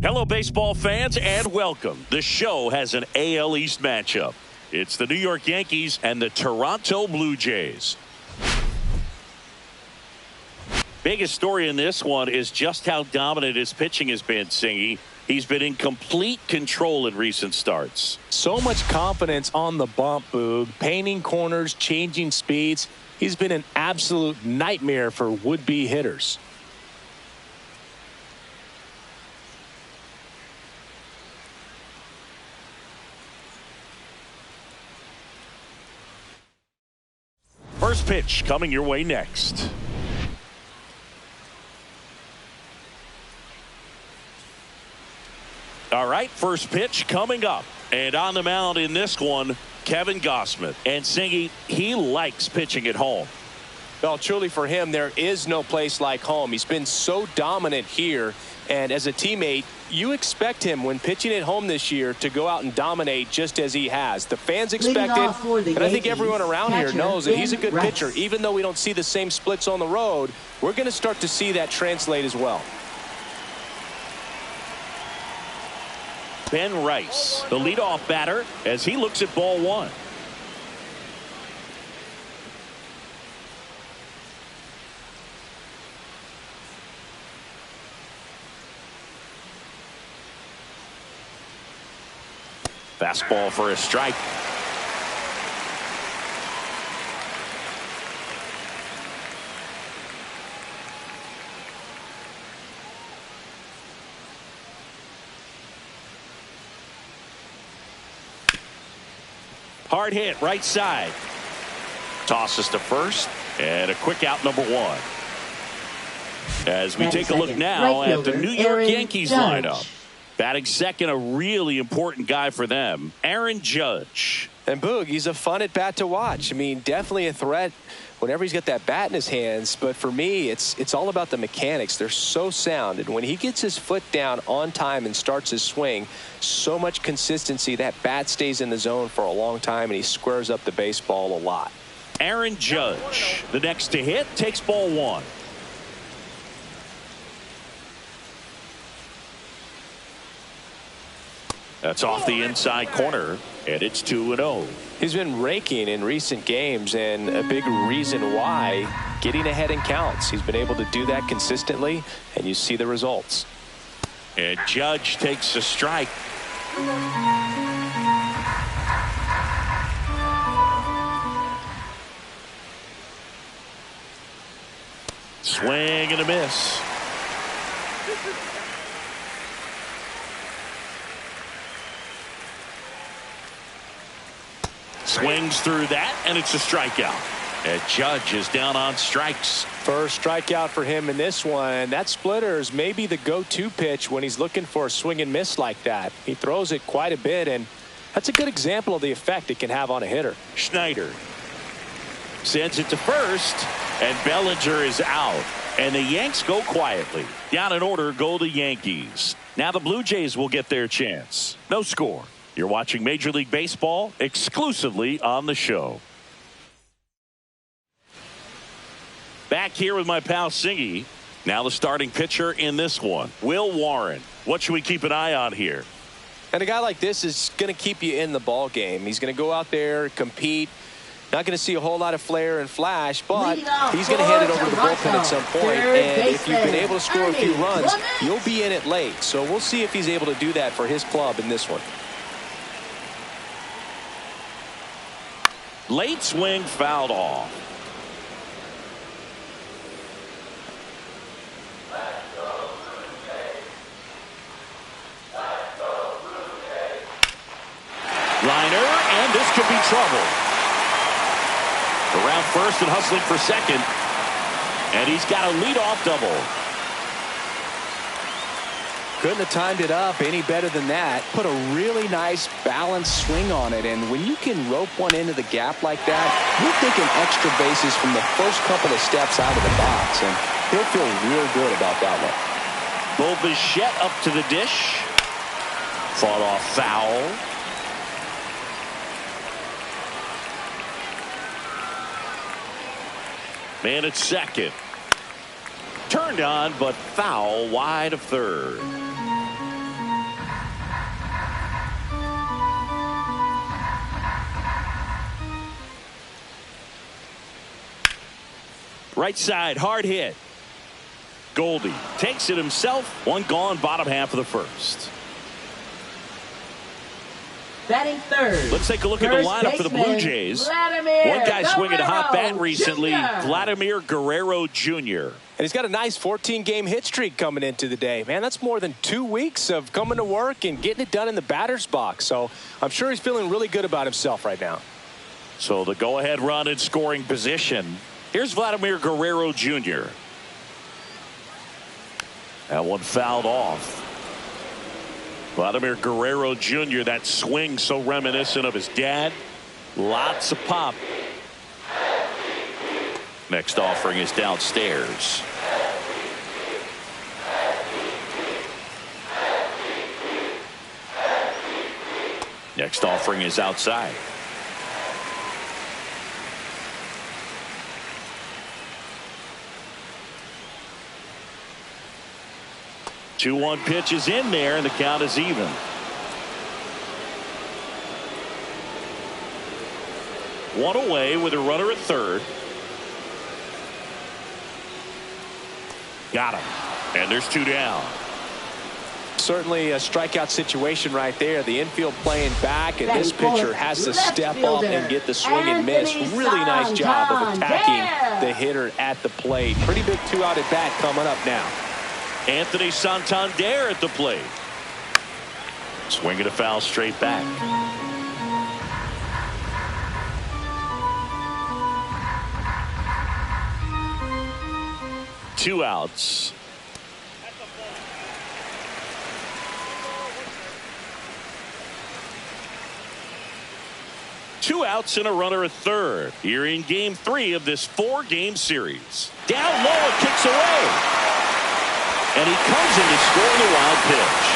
Hello, baseball fans, and welcome. The show has an AL East matchup. It's the New York Yankees and the Toronto Blue Jays. Biggest story in this one is just how dominant his pitching has been, Singy. He's been in complete control in recent starts. So much confidence on the bump, Boog. Painting corners, changing speeds. He's been an absolute nightmare for would-be hitters. First pitch coming your way next. All right, first pitch coming up. And on the mound in this one, Kevin Gausman. And Singy, he likes pitching at home. Well, truly for him, there is no place like home. He's been so dominant here. And as a teammate, you expect him when pitching at home this year to go out and dominate just as he has. The fans expect it, and I think everyone around here knows that he's a good pitcher. Even though we don't see the same splits on the road, we're going to start to see that translate as well. Ben Rice, the leadoff batter, as he looks at ball one. Fastball for a strike. Hard hit right side. Tosses to first, and a quick out, number one. As we take a look now at the New York Yankees lineup. Batting second, a really important guy for them, Aaron Judge. And Boog, he's a fun at bat to watch. I mean, definitely a threat whenever he's got that bat in his hands. But for me, it's all about the mechanics. They're so sound. And when he gets his foot down on time and starts his swing, so much consistency, that bat stays in the zone for a long time, and he squares up the baseball a lot. Aaron Judge, the next to hit, takes ball one. That's off the inside corner, and it's 2-0. He's been raking in recent games, and a big reason why, getting ahead in counts. He's been able to do that consistently, and you see the results. And Judge takes a strike. Swing and a miss. Swings through that, and it's a strikeout. And Judge is down on strikes. First strikeout for him in this one. That splitter is maybe the go-to pitch when he's looking for a swing and miss like that. He throws it quite a bit, and that's a good example of the effect it can have on a hitter. Schneider sends it to first, and Bellinger is out. And the Yanks go quietly. Down in order go the Yankees. Now the Blue Jays will get their chance. No score. You're watching Major League Baseball exclusively on the show. Back here with my pal Singy. Now the starting pitcher in this one, Will Warren. What should we keep an eye on here? And a guy like this is going to keep you in the ball game. He's going to go out there, compete. Not going to see a whole lot of flair and flash, but he's going to hand it over to the bullpen at some point. And if you've been able to score a few runs, you'll be in it late. So we'll see if he's able to do that for his club in this one. Late swing fouled off. Liner, and this could be trouble. Around first and hustling for second. And he's got a leadoff double. Couldn't have timed it up any better than that. Put a really nice balanced swing on it. And when you can rope one into the gap like that, you're thinking extra bases from the first couple of steps out of the box. And he'll feel real good about that one. Bo Bichette up to the dish. Fought off foul. Man at second. Turned on, but foul wide of third. Right side, hard hit. Goldie takes it himself. One gone, bottom half of the first. Batting third. Let's take a look at the lineup for the Blue Jays. One guy swinging a hot bat recently, Vladimir Guerrero Jr. And he's got a nice 14-game hit streak coming into the day. Man, that's more than 2 weeks of coming to work and getting it done in the batter's box. So I'm sure he's feeling really good about himself right now. So the go-ahead run in scoring position. Here's Vladimir Guerrero Jr. That one fouled off. Vladimir Guerrero Jr., that swing so reminiscent of his dad. Lots of pop. Next offering is downstairs. Next offering is outside. Two 2-1 pitch is in there, and the count is even. One away with a runner at third. Got him. And there's 2 down. Certainly a strikeout situation right there. The infield playing back, and this pitcher has to step up and get the swing and miss. Really nice job of attacking the hitter at the plate. Pretty big 2-out at bat coming up now. Anthony Santander at the plate. Swinging a foul straight back. Two outs. Two outs and a runner at third. Here in game 3 of this 4-game series. Down low, and kicks away. And he comes in to score the wild pitch.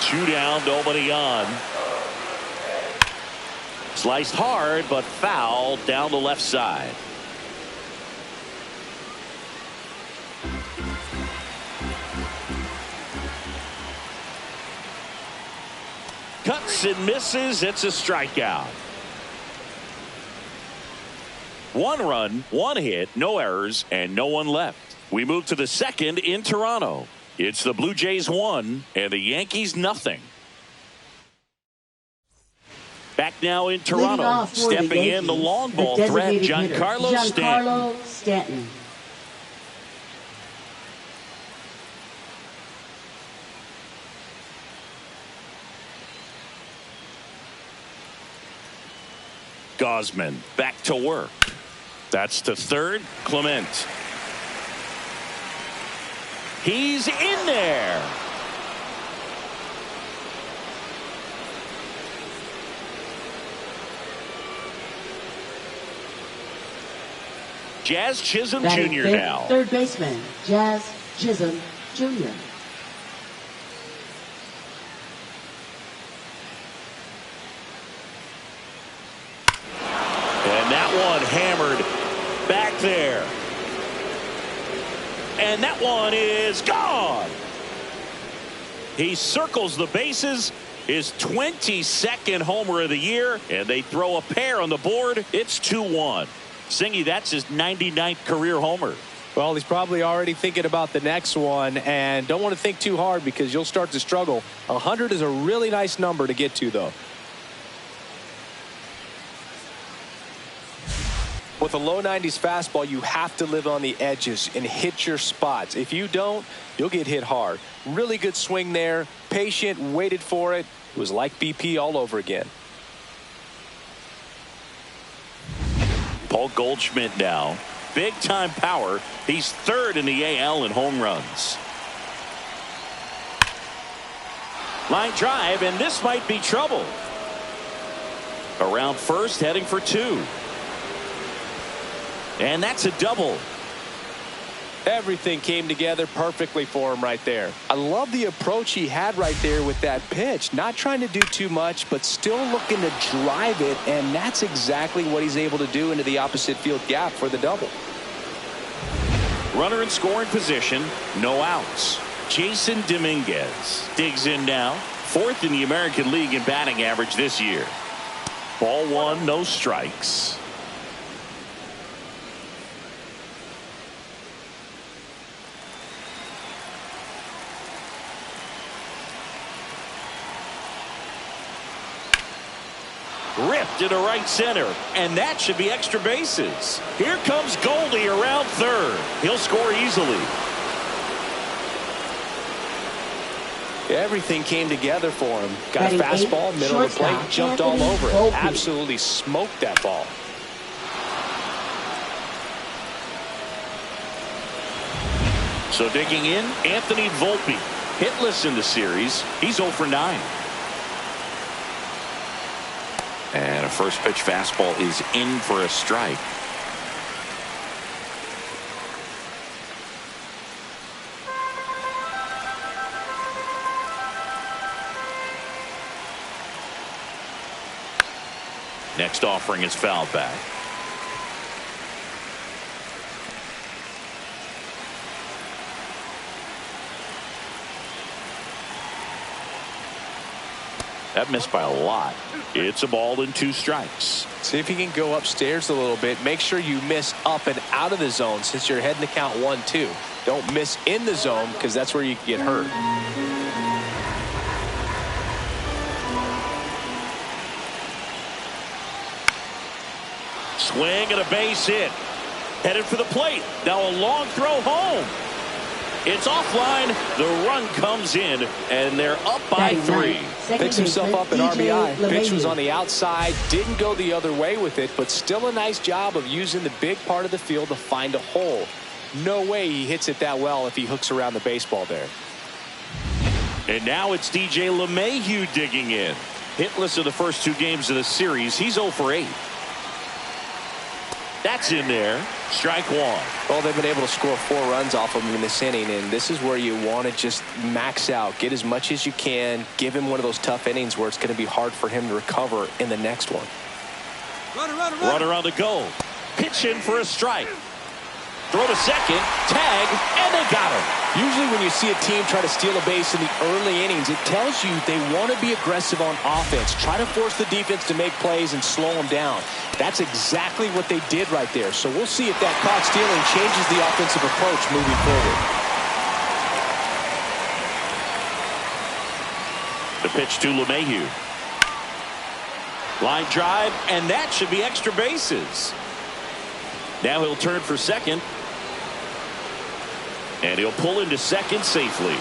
Two down, nobody on. Sliced hard, but foul down the left side. Cuts and misses. It's a strikeout. 1 run, 1 hit, no errors, and no one left. We move to the second in Toronto. It's the Blue Jays 1 and the Yankees nothing. Back now in Toronto. Stepping in the long ball threat, Giancarlo Stanton. Gosman back to work. That's to third. Clement. He's in there. Jazz Chisholm Jr. now. Third baseman, Jazz Chisholm Jr. And that one hammered back there. And that one is gone. He circles the bases. His 22nd homer of the year. And they throw a pair on the board. It's 2-1. Singy, that's his 99th career homer. Well, he's probably already thinking about the next one. And don't want to think too hard because you'll start to struggle. 100 is a really nice number to get to, though. With a low 90s fastball, you have to live on the edges and hit your spots. If you don't, you'll get hit hard. Really good swing there. Patient, waited for it. It was like BP all over again. Paul Goldschmidt now. Big time power. He's third in the AL in home runs. Line drive, and this might be trouble. Around first, heading for 2. And that's a double. Everything came together perfectly for him right there. I love the approach he had right there with that pitch. Not trying to do too much, but still looking to drive it, and that's exactly what he's able to do into the opposite field gap for the double. Runner in scoring position, no outs. Jason Dominguez digs in now. 4th in the American League in batting average this year. Ball 1, no strikes. Ripped into right center, and that should be extra bases. Here comes Goldie around third. He'll score easily. Everything came together for him. Got a fastball, middle of the plate, jumped all over it. Absolutely smoked that ball. So digging in, Anthony Volpe. Hitless in the series. He's 0 for 9. And a first pitch fastball is in for a strike. Next offering is fouled back. That missed by a lot. It's a ball and 2 strikes. See if you can go upstairs a little bit. Make sure you miss up and out of the zone since you're heading to count 1-2. Don't miss in the zone because that's where you can get hurt. Swing and a base hit. Headed for the plate. Now a long throw home. It's offline. The run comes in, and they're up by 3. Picks himself up at RBI. Pitch was on the outside. Didn't go the other way with it, but still a nice job of using the big part of the field to find a hole. No way he hits it that well if he hooks around the baseball there. And now it's DJ LeMahieu digging in. Hitless in the first 2 games of the series. He's 0 for 8. That's in there. Strike 1. Well, they've been able to score 4 runs off of him in this inning, and this is where you want to just max out. Get as much as you can. Give him one of those tough innings where it's going to be hard for him to recover in the next one. Runner on the go. Pitch in for a strike. Throw to second. Tag, and they got him. Usually when you see a team try to steal a base in the early innings, it tells you they want to be aggressive on offense. Try to force the defense to make plays and slow them down. That's exactly what they did right there. So we'll see if that caught stealing changes the offensive approach moving forward. The pitch to LeMahieu. Line drive, and that should be extra bases. Now he'll turn for second. And he'll pull into second safely.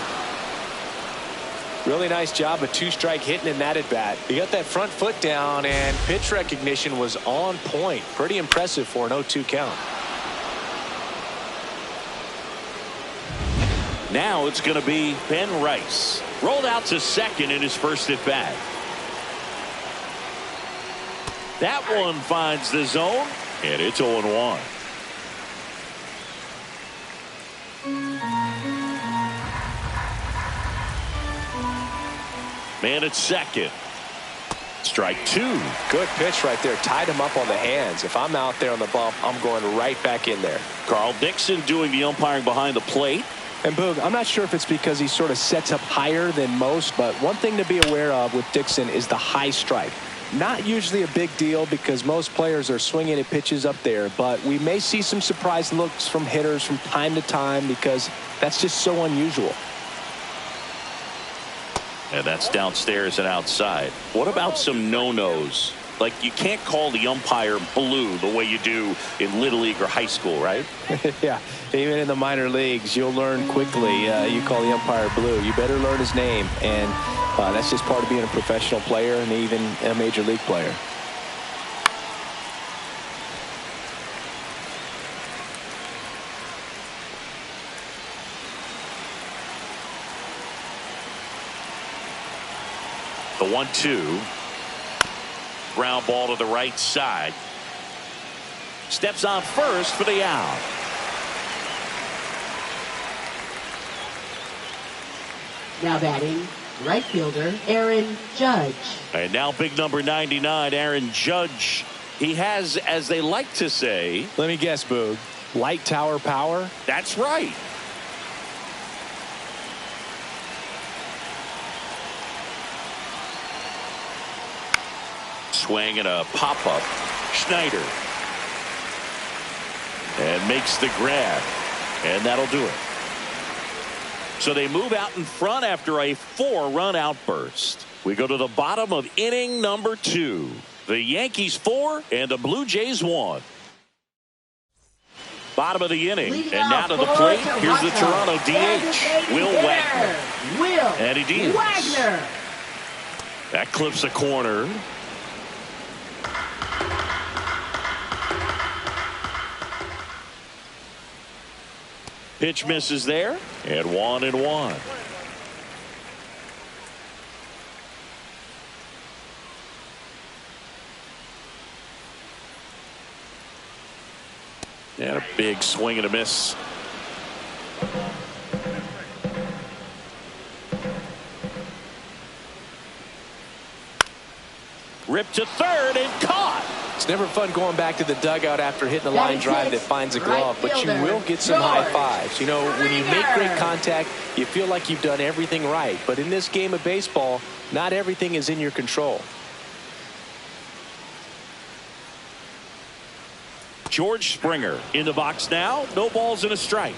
Really nice job of 2-strike hitting in that at bat. He got that front foot down, and pitch recognition was on point. Pretty impressive for an 0-2 count. Now it's going to be Ben Rice. Rolled out to second in his first at bat. That one finds the zone, and it's 0-1. Man at second. Strike 2. Good pitch right there. Tied him up on the hands. If I'm out there on the bump, I'm going right back in there. Carl Dixon doing the umpiring behind the plate. And Boog, I'm not sure if it's because he sort of sets up higher than most, but one thing to be aware of with Dixon is the high strike. Not usually a big deal because most players are swinging at pitches up there, but we may see some surprise looks from hitters from time to time because that's just so unusual. And that's downstairs and outside. What about some no-nos? Like, you can't call the umpire blue the way you do in Little League or high school, right? Yeah, even in the minor leagues, you'll learn quickly you call the umpire blue. You better learn his name, and that's just part of being a professional player and even a major league player. The 1-2. Ground ball to the right side. Steps on first for the out. Now batting, right fielder Aaron Judge. And now big number 99, Aaron Judge. He has, as they like to say... Let me guess, Boog. Light tower power? That's right. swing and a pop-up. Schneider. And makes the grab. And that'll do it. So they move out in front after a 4-run outburst. We go to the bottom of inning number 2. The Yankees 4 and the Blue Jays 1. Bottom of the inning. And now to the plate. Here's the Toronto DH, Will Wagner. And he deals. That clips a corner. Pitch misses there. And 1-1. And a big swing and a miss. Ripped to third and caught. It's never fun going back to the dugout after hitting a line drive that finds a glove, but you will get some high fives. You know, when you make great contact, you feel like you've done everything right. But in this game of baseball, not everything is in your control. George Springer in the box now. No balls and a strike.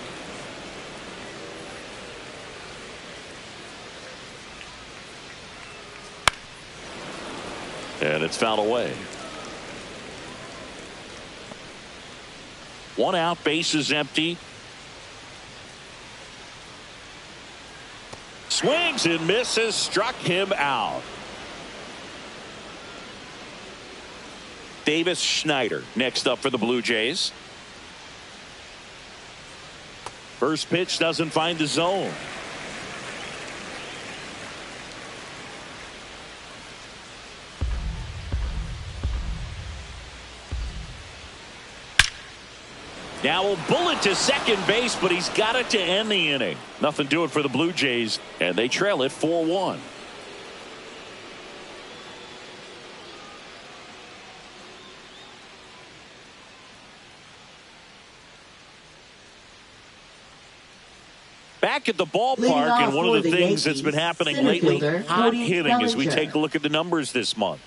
And it's fouled away. 1 out, base is empty. Swings and misses, struck him out. Davis Schneider next up for the Blue Jays. First pitch doesn't find the zone. Now a bullet to second base, but he's got it to end the inning. Nothing doing for the Blue Jays, and they trail it 4-1. Back at the ballpark, and one of the things that's been happening lately, hot hitting as we take a look at the numbers this month.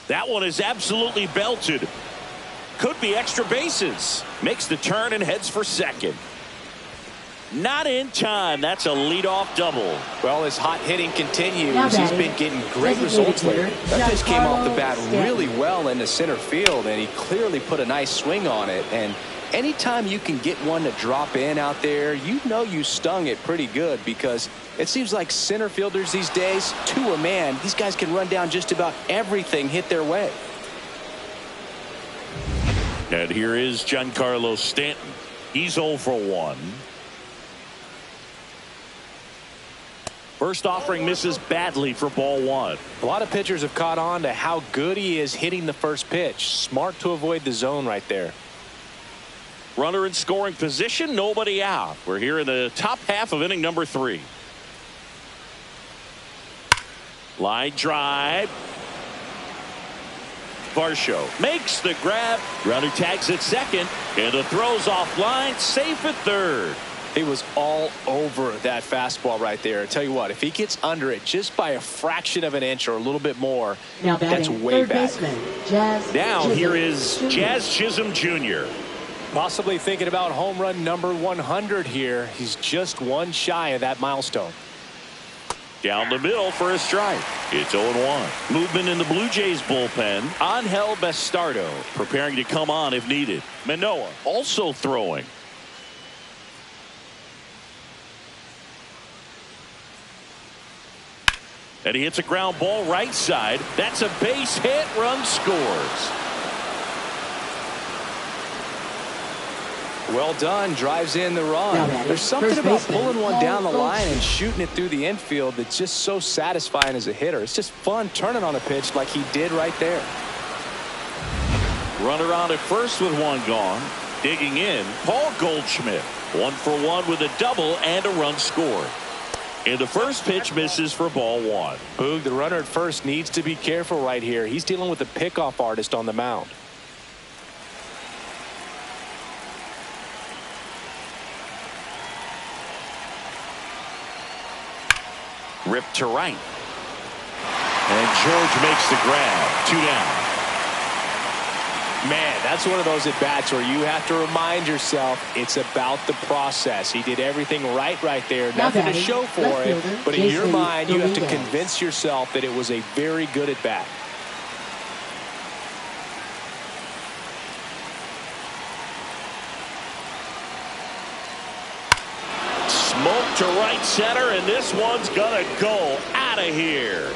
That one is absolutely belted. Could be extra bases. Makes the turn and heads for second. Not in time. That's a leadoff double. Well, as hot hitting continues, he's been getting great results lately. That pitch came off the bat really well into center field, and he clearly put a nice swing on it. And anytime you can get one to drop in out there, you know you stung it pretty good, because it seems like center fielders these days, to a man, these guys can run down just about everything hit their way. And here is Giancarlo Stanton. He's 0 for 1. First offering misses badly for ball 1. A lot of pitchers have caught on to how good he is hitting the first pitch. Smart to avoid the zone right there. Runner in scoring position, nobody out. We're here in the top half of inning number 3. Line drive. Varsho makes the grab. Runner tags at second, and the throw's offline, safe at third. He was all over that fastball right there. I tell you what, if he gets under it just by a fraction of an inch or a little bit more, that's way back. Now here is Jazz Chisholm Jr. Possibly thinking about home run number 100 here. He's just one shy of that milestone. Down the middle for a strike. It's 0-1. Movement in the Blue Jays bullpen. Angel Bastardo preparing to come on if needed. Manoah also throwing. And he hits a ground ball right side. That's a base hit. Run scores. Well done. Drives in the run. There's something about pulling one down the line and shooting it through the infield that's just so satisfying as a hitter. It's just fun turning on a pitch like he did right there. Runner on at first with one gone. Digging in, Paul Goldschmidt. 1 for 1 with a double and a run scored. And the first pitch misses for ball one. Boog, the runner at first needs to be careful right here. He's dealing with a pickoff artist on the mound. Ripped to right. And George makes the grab. 2 down. Man, that's one of those at-bats where you have to remind yourself it's about the process. He did everything right there. Nothing to show for it, but in your mind, you have to convince yourself that it was a very good at-bat. Smoke to right center, and this one's gonna go out of here.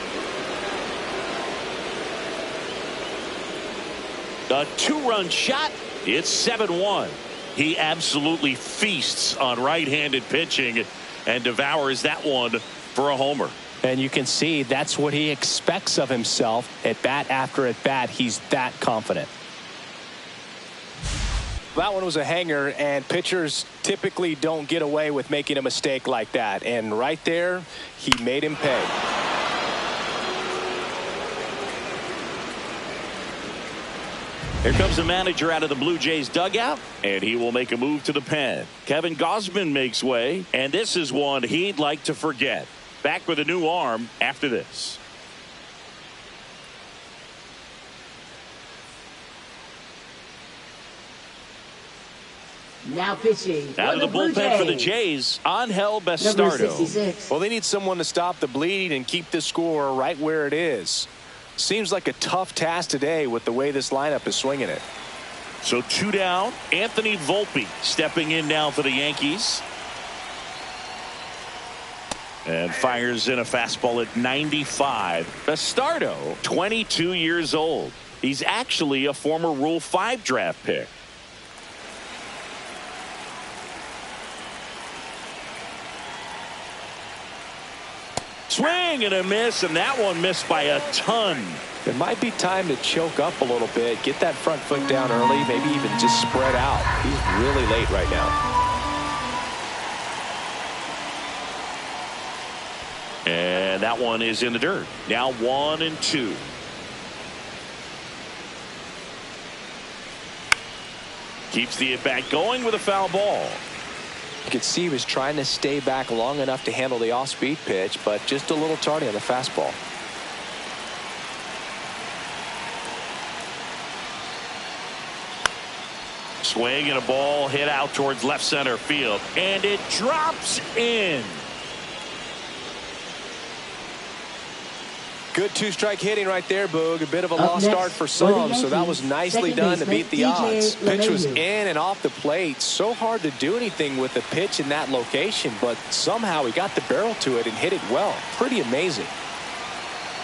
A 2-run shot. It's 7-1. He absolutely feasts on right-handed pitching and devours that one for a homer. And you can see that's what he expects of himself at bat after at bat. He's that confident. That one was a hanger, and pitchers typically don't get away with making a mistake like that. And right there, he made him pay. Here comes the manager out of the Blue Jays dugout, and he will make a move to the pen. Kevin Gausman makes way, and this is one he'd like to forget. Back with a new arm after this. Now pitching. Out of the bullpen for the Jays, Angel Bastardo. Well, they need someone to stop the bleeding and keep the score right where it is. Seems like a tough task today with the way this lineup is swinging it. So 2 down. Anthony Volpe stepping in now for the Yankees. And fires in a fastball at 95. Bastardo, 22 years old. He's actually a former Rule 5 draft pick. Swing and a miss, and that one missed by a ton. It might be time to choke up a little bit, get that front foot down early, maybe even just spread out. He's really late right now. And that one is in the dirt. Now 1-2. Keeps the at-bat going with a foul ball. You could see he was trying to stay back long enough to handle the off-speed pitch, but just a little tardy on the fastball. Swing and a ball hit out towards left center field, and it drops in. Good 2-strike hitting right there, Boog. A bit of a lost start for some, so that was nicely done to beat the odds. Pitch was in and off the plate. So hard to do anything with the pitch in that location, but somehow he got the barrel to it and hit it well. Pretty amazing.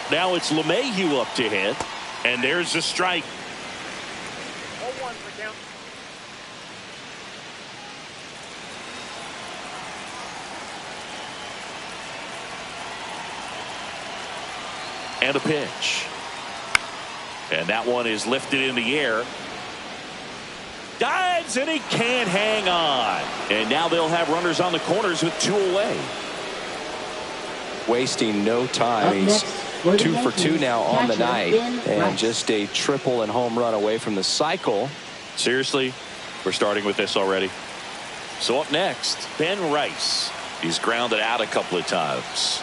Now it's LeMahieu up to hit, and there's a strike. 0-1 for count. And a pitch. And that one is lifted in the air. Dives, and he can't hang on. And now they'll have runners on the corners with 2 away. Wasting no time. He's 2 for 2 now on the night. And just a triple and home run away from the cycle. Seriously, we're starting with this already. So up next, Ben Rice. He's grounded out a couple of times.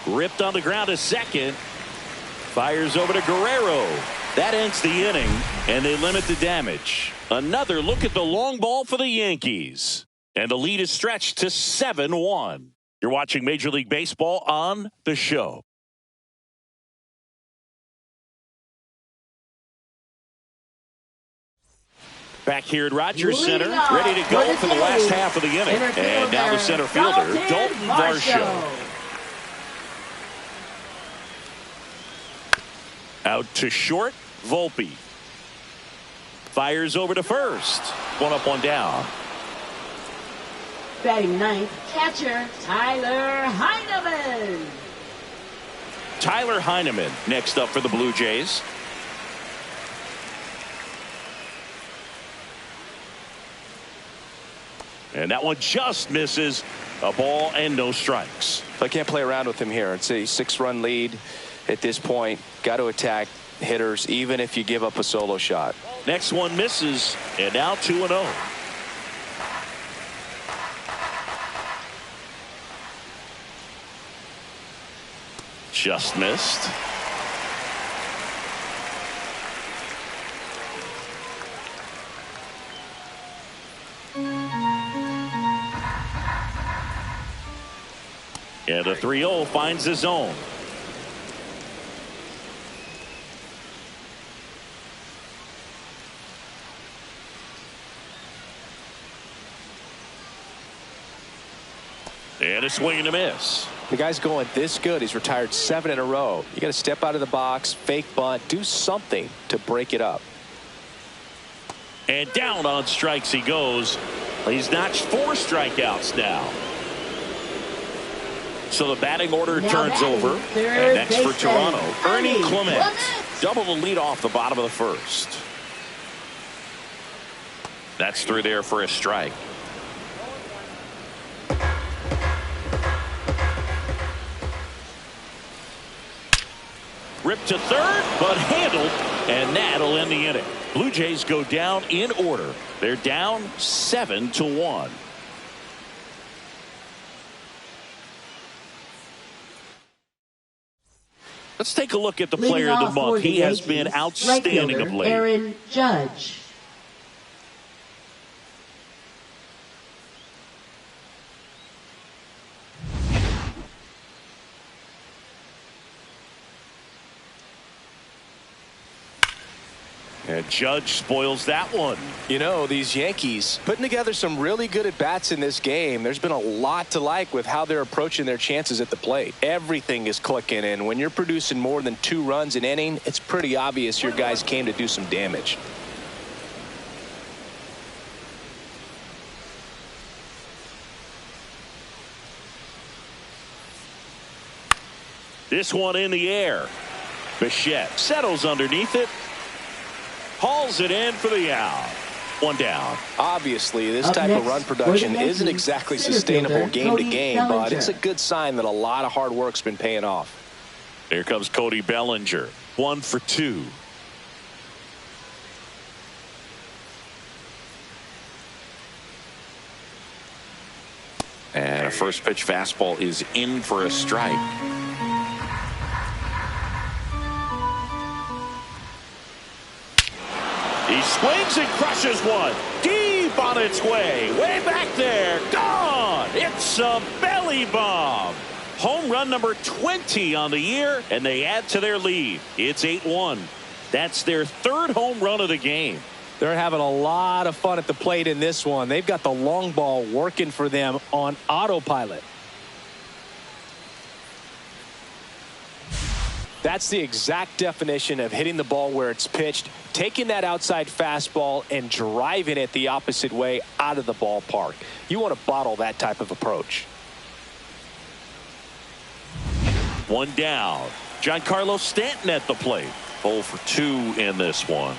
Ripped on the ground to second. Fires over to Guerrero. That ends the inning, and they limit the damage. Another look at the long ball for the Yankees. And the lead is stretched to 7-1. You're watching Major League Baseball on The Show. Back here at Rogers Center, ready to go for the last half of the inning. And now the center fielder, Dalton Varsho. Out to short, Volpe. Fires over to first. 1 up, 1 down. Batting ninth, catcher Tyler Heineman. Tyler Heineman next up for the Blue Jays. And that one just misses. A ball and no strikes. I can't play around with him here. It's a 6-run lead at this point. Got to attack hitters even if you give up a solo shot. Next one misses, and now 2-0. Just missed. And the 3-0 finds the zone. And a swing and a miss. The guy's going this good. He's retired 7 in a row. You got to step out of the box, fake bunt, do something to break it up. And down on strikes he goes. He's notched 4 strikeouts now. So the batting order turns over. And next for Toronto, Ernie Clement. Double the lead off the bottom of the first. That's through there for a strike. Ripped to third, but handled, and that'll end the inning. Blue Jays go down in order. They're down 7-1. Let's take a look at the player of the month. He has been outstanding of late. Aaron Judge. And Judge spoils that one. You know, these Yankees putting together some really good at-bats in this game. There's been a lot to like with how they're approaching their chances at the plate. Everything is clicking, and when you're producing more than 2 runs an inning, it's pretty obvious your guys came to do some damage. This one in the air. Bichette settles underneath it. Hauls it in for the out. 1 down. Obviously, this type of run production isn't exactly sustainable game to game, but it's a good sign that a lot of hard work's been paying off. Here comes Cody Bellinger. 1 for 2. And a first pitch fastball is in for a strike. He swings and crushes one. Deep on its way. Way back there. Gone. It's a belly bomb. Home run number 20 on the year, and they add to their lead. It's 8-1. That's their 3rd home run of the game. They're having a lot of fun at the plate in this one. They've got the long ball working for them on autopilot. That's the exact definition of hitting the ball where it's pitched, taking that outside fastball and driving it the opposite way out of the ballpark. You want to bottle that type of approach. 1 down. Giancarlo Stanton at the plate. 0 for 2 in this one.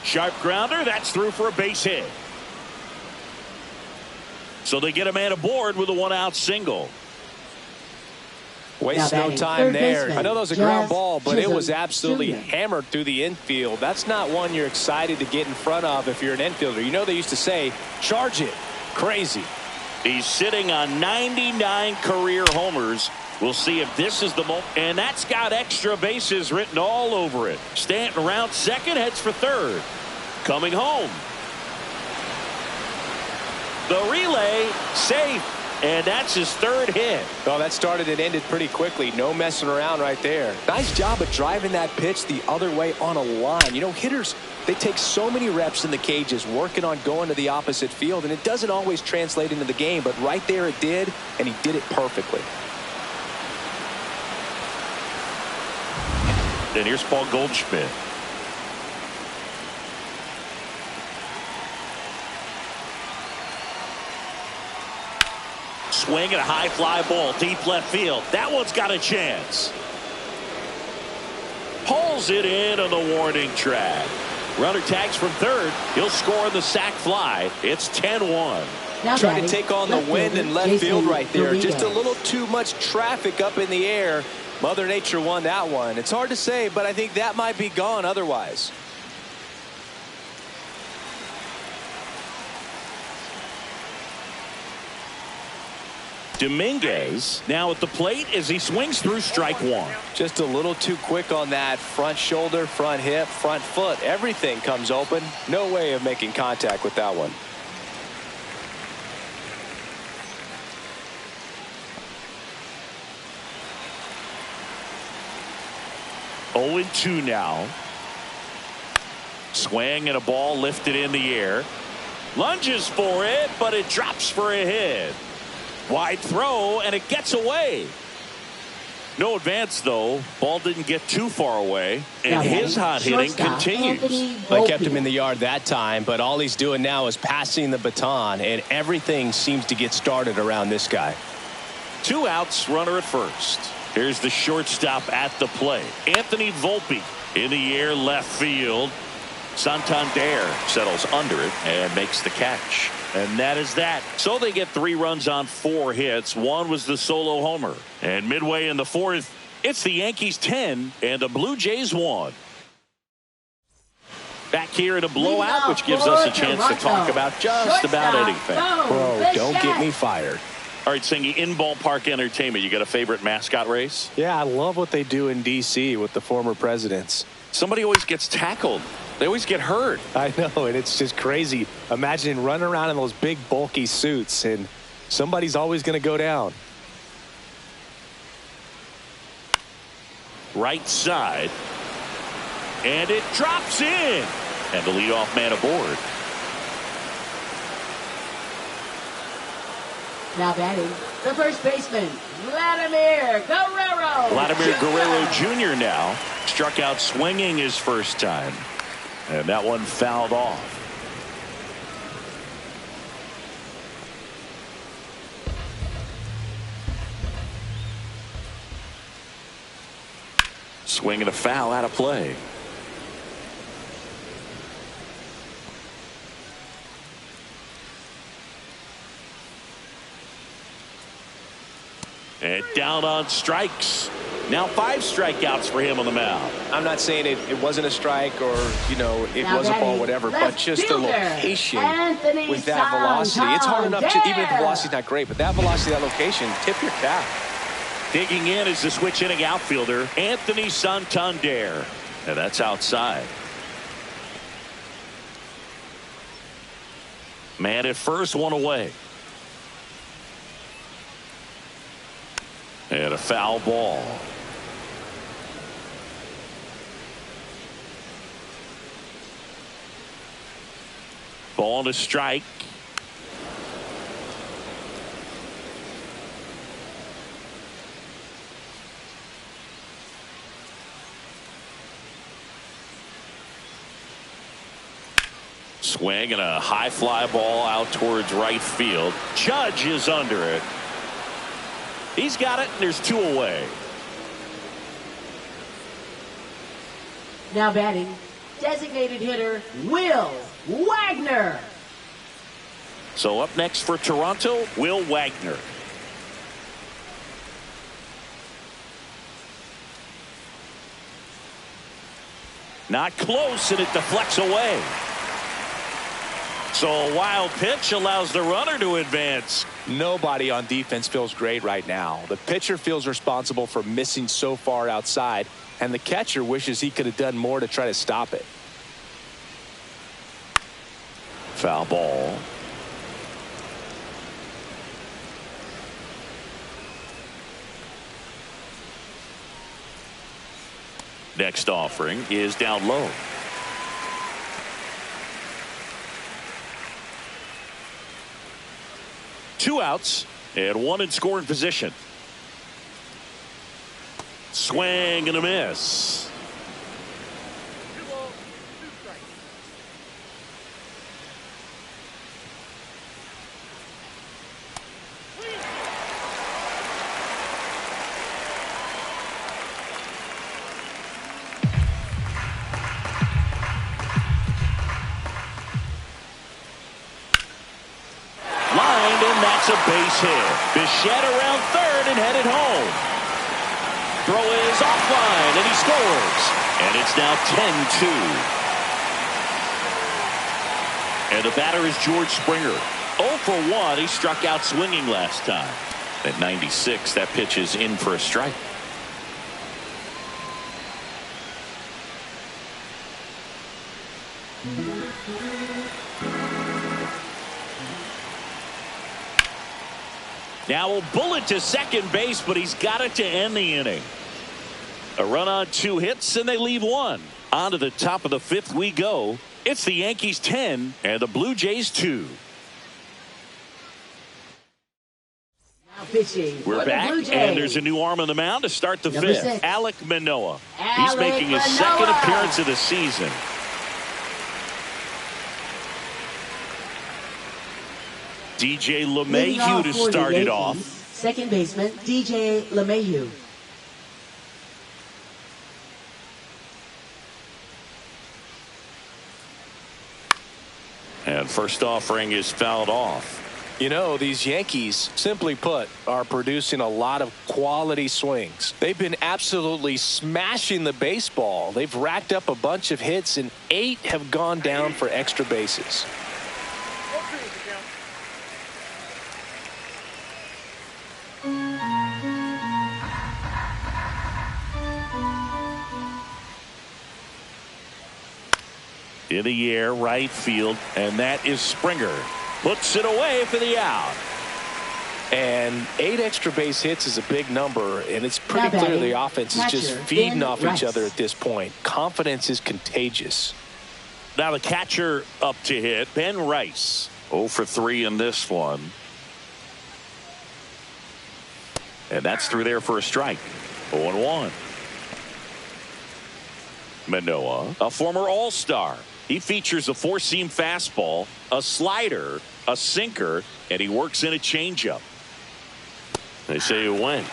Sharp grounder. That's through for a base hit. So they get a man aboard with a 1-out single. Waste no time there. I know that was a ground ball, but it was absolutely hammered through the infield. That's not one you're excited to get in front of if you're an infielder. You know they used to say, charge it. Crazy. He's sitting on 99 career homers. We'll see if this is the moment. And that's got extra bases written all over it. Stanton around second, heads for third. Coming home. The relay, safe. And that's his 3rd hit. Oh, that started and ended pretty quickly. No messing around right there. Nice job of driving that pitch the other way on a line. You know, hitters, they take so many reps in the cages working on going to the opposite field, and it doesn't always translate into the game, but right there it did, and he did it perfectly. And here's Paul Goldschmidt. Swing and a high fly ball deep left field. That one's got a chance. Pulls it in on the warning track. Runner tags from third. He'll score on the sac fly. It's 10-1. Trying to take on the wind in left field right there. Just a little too much traffic up in the air. Mother Nature won that one. It's hard to say, but I think that might be gone otherwise. Dominguez now at the plate as he swings through strike one. Just a little too quick on that front shoulder, front hip, front foot. Everything comes open. No way of making contact with that one. Oh, 0-2 now. Swing and a ball lifted in the air. Lunges for it, but it drops for a hit. Wide throw, and it gets away. No advance, though. Ball didn't get too far away, and his hot hitting continues. I kept him in the yard that time, but all he's doing now is passing the baton, and everything seems to get started around this guy. 2 outs, runner at first. Here's the shortstop at the plate. Anthony Volpe in the air left field. Santander settles under it and makes the catch. And that is that. So they get 3 runs on 4 hits. One was the solo homer. And midway in the 4th, it's the Yankees 10 and the Blue Jays 1. Back here in a blowout, which gives us a chance to talk about just about anything. Bro, don't get me fired. All right, Singy, in ballpark entertainment, you got a favorite mascot race? Yeah, I love what they do in D.C. with the former presidents. Somebody always gets tackled. They always get hurt. I know, and it's just crazy. Imagine running around in those big, bulky suits, and somebody's always going to go down. Right side. And it drops in. And the leadoff man aboard. Now batting, the first baseman, Vladimir Guerrero. Vladimir Guerrero Jr. now. Struck out swinging his first time. And that one fouled off. Swing and a foul out of play. And down on strikes. Now 5 strikeouts for him on the mound. I'm not saying it wasn't a strike or, you know, it was a ball, whatever, but just the location with that velocity. It's hard enough to, even if the velocity's not great, but that velocity, that location, tip your cap. Digging in is the switch hitting outfielder, Anthony Santander. And that's outside. Man at first, 1 away. And a foul ball. Ball to strike. Swing and a high fly ball out towards right field. Judge is under it. He's got it, and there's 2 away. Now batting, designated hitter, Will Wagner. So up next for Toronto, Will Wagner. Not close, and it deflects away. So a wild pitch allows the runner to advance. Nobody on defense feels great right now. The pitcher feels responsible for missing so far outside, and the catcher wishes he could have done more to try to stop it. Foul ball. Next offering is down low. Two outs and 1 in scoring position. Swing and a miss. 2 balls, 2 strikes. And that's a base hit. Bichette around third and headed home. Throw is offline, and he scores. And it's now 10-2. And the batter is George Springer. 0 for 1. He struck out swinging last time. At 96, that pitch is in for a strike. Now a bullet to second base, but he's got it to end the inning. A run on 2 hits, and they leave 1. On to the top of the 5th we go. It's the Yankees 10 and the Blue Jays 2. Now pitching. We're back, and there's a new arm on the mound to start the 5th. 6. Alek Manoah. He's Alek making his Manoah. 2nd appearance of the season. DJ LeMahieu to start it off. Second baseman, DJ LeMahieu. And first offering is fouled off. You know, these Yankees, simply put, are producing a lot of quality swings. They've been absolutely smashing the baseball. They've racked up a bunch of hits, and 8 have gone down for extra bases. In the air, right field, and that is Springer. Puts it away for the out. And 8 extra base hits is a big number, and it's pretty clear the offense is just feeding off each other at this point. Confidence is contagious. Now the catcher up to hit, Ben Rice. 0 for 3 in this one. And that's through there for a strike. 0-1. Manoah, a former All-Star. He features a 4-seam fastball, a slider, a sinker, and he works in a changeup. They say it went.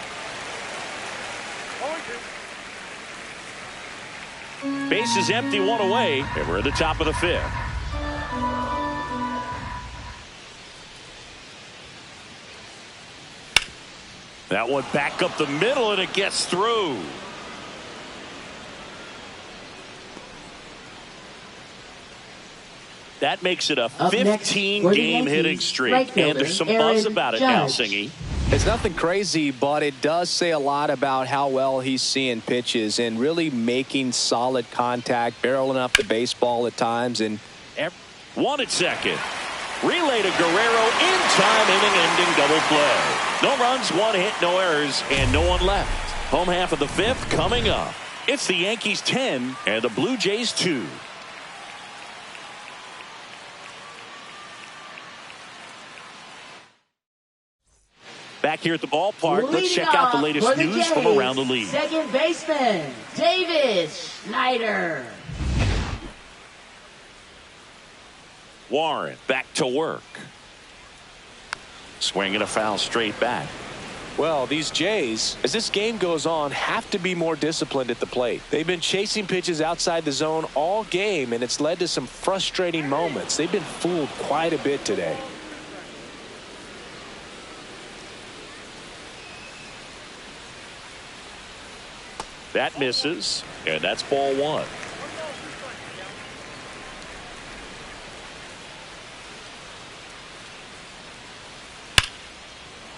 Base is empty, 1 away, and we're at the top of the 5th. That one back up the middle, and it gets through. That makes it a 15-game hitting streak. And there's some buzz about it now, Singy. It's nothing crazy, but it does say a lot about how well he's seeing pitches and really making solid contact, barreling up the baseball at times. And 1 at second. Relay to Guerrero in time, inning-ending double play. No runs, 1 hit, no errors, and no one left. Home half of the 5th coming up. It's the Yankees 10 and the Blue Jays 2. Back here at the ballpark, let's check out the latest news from around the league. Second baseman, David Schneider. Warren back to work. Swinging a foul straight back. Well, these Jays, as this game goes on, have to be more disciplined at the plate. They've been chasing pitches outside the zone all game, and it's led to some frustrating moments. They've been fooled quite a bit today. That misses, and that's ball 1.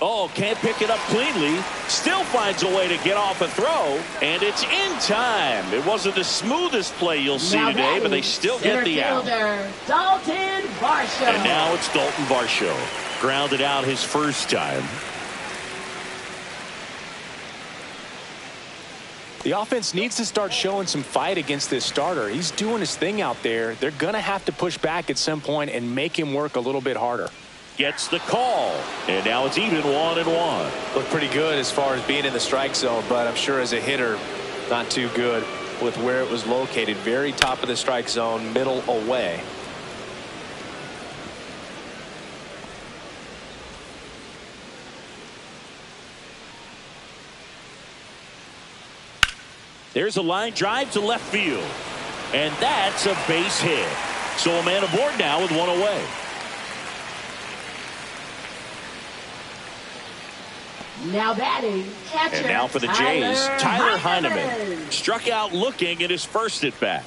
Oh, can't pick it up cleanly. Still finds a way to get off a throw, and it's in time. It wasn't the smoothest play you'll see today, but they still get the out. Dalton Varsho. And now it's Dalton Varsho. Grounded out his first time. The offense needs to start showing some fight against this starter. He's doing his thing out there. They're going to have to push back at some point and make him work a little bit harder. Gets the call, and now it's even 1-1. Looked pretty good as far as being in the strike zone, but I'm sure as a hitter, not too good with where it was located. Very top of the strike zone, middle away. There's a line drive to left field, and that's a base hit. So a man aboard now with 1 away. Now batting, catcher. And now for the Jays, Tyler Heineman. Struck out looking at his first at bat.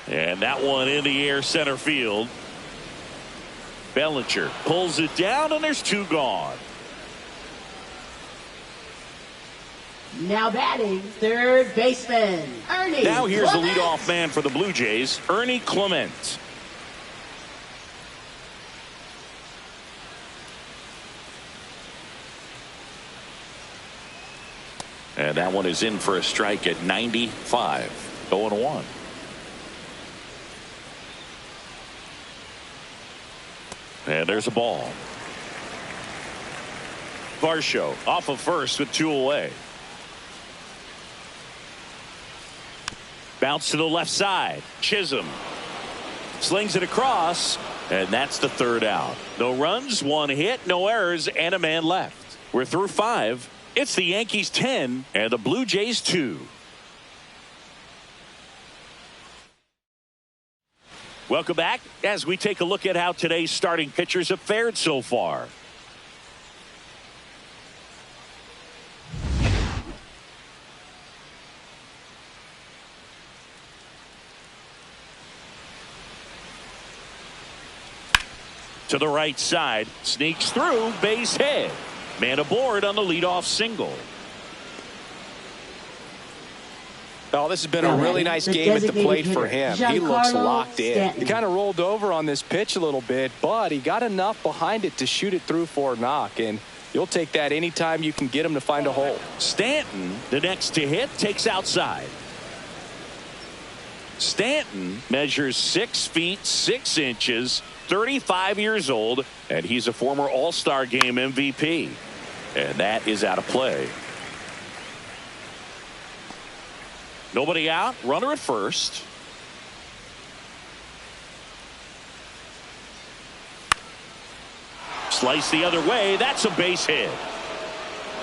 And that one in the air center field. Bellinger pulls it down, and there's two gone. Now batting, third baseman, Ernie. Now here's Clement. the leadoff man for the Blue Jays, Ernie Clement. And that one is in for a strike at 95. 0-1. And there's a ball. Varsho off of first with two away. Bounce to the left side. Chisholm slings it across, and that's the third out. No runs, one hit, no errors, and a man left. We're through 5. It's the Yankees 10 and the Blue Jays 2. Welcome back as we take a look at how today's starting pitchers have fared so far. To the right side, sneaks through, base hit. Man aboard on the leadoff single. Oh, this has been a really nice game at the plate for him. He looks locked in. He kind of rolled over on this pitch a little bit, but he got enough behind it to shoot it through for a knock, and you'll take that anytime you can get him to find a hole. Stanton, the next to hit, takes outside. Stanton measures 6 feet 6 inches, 35 years old, and he's a former All-Star Game MVP. And that is out of play. Nobody out, runner at first. Slice the other way, that's a base hit.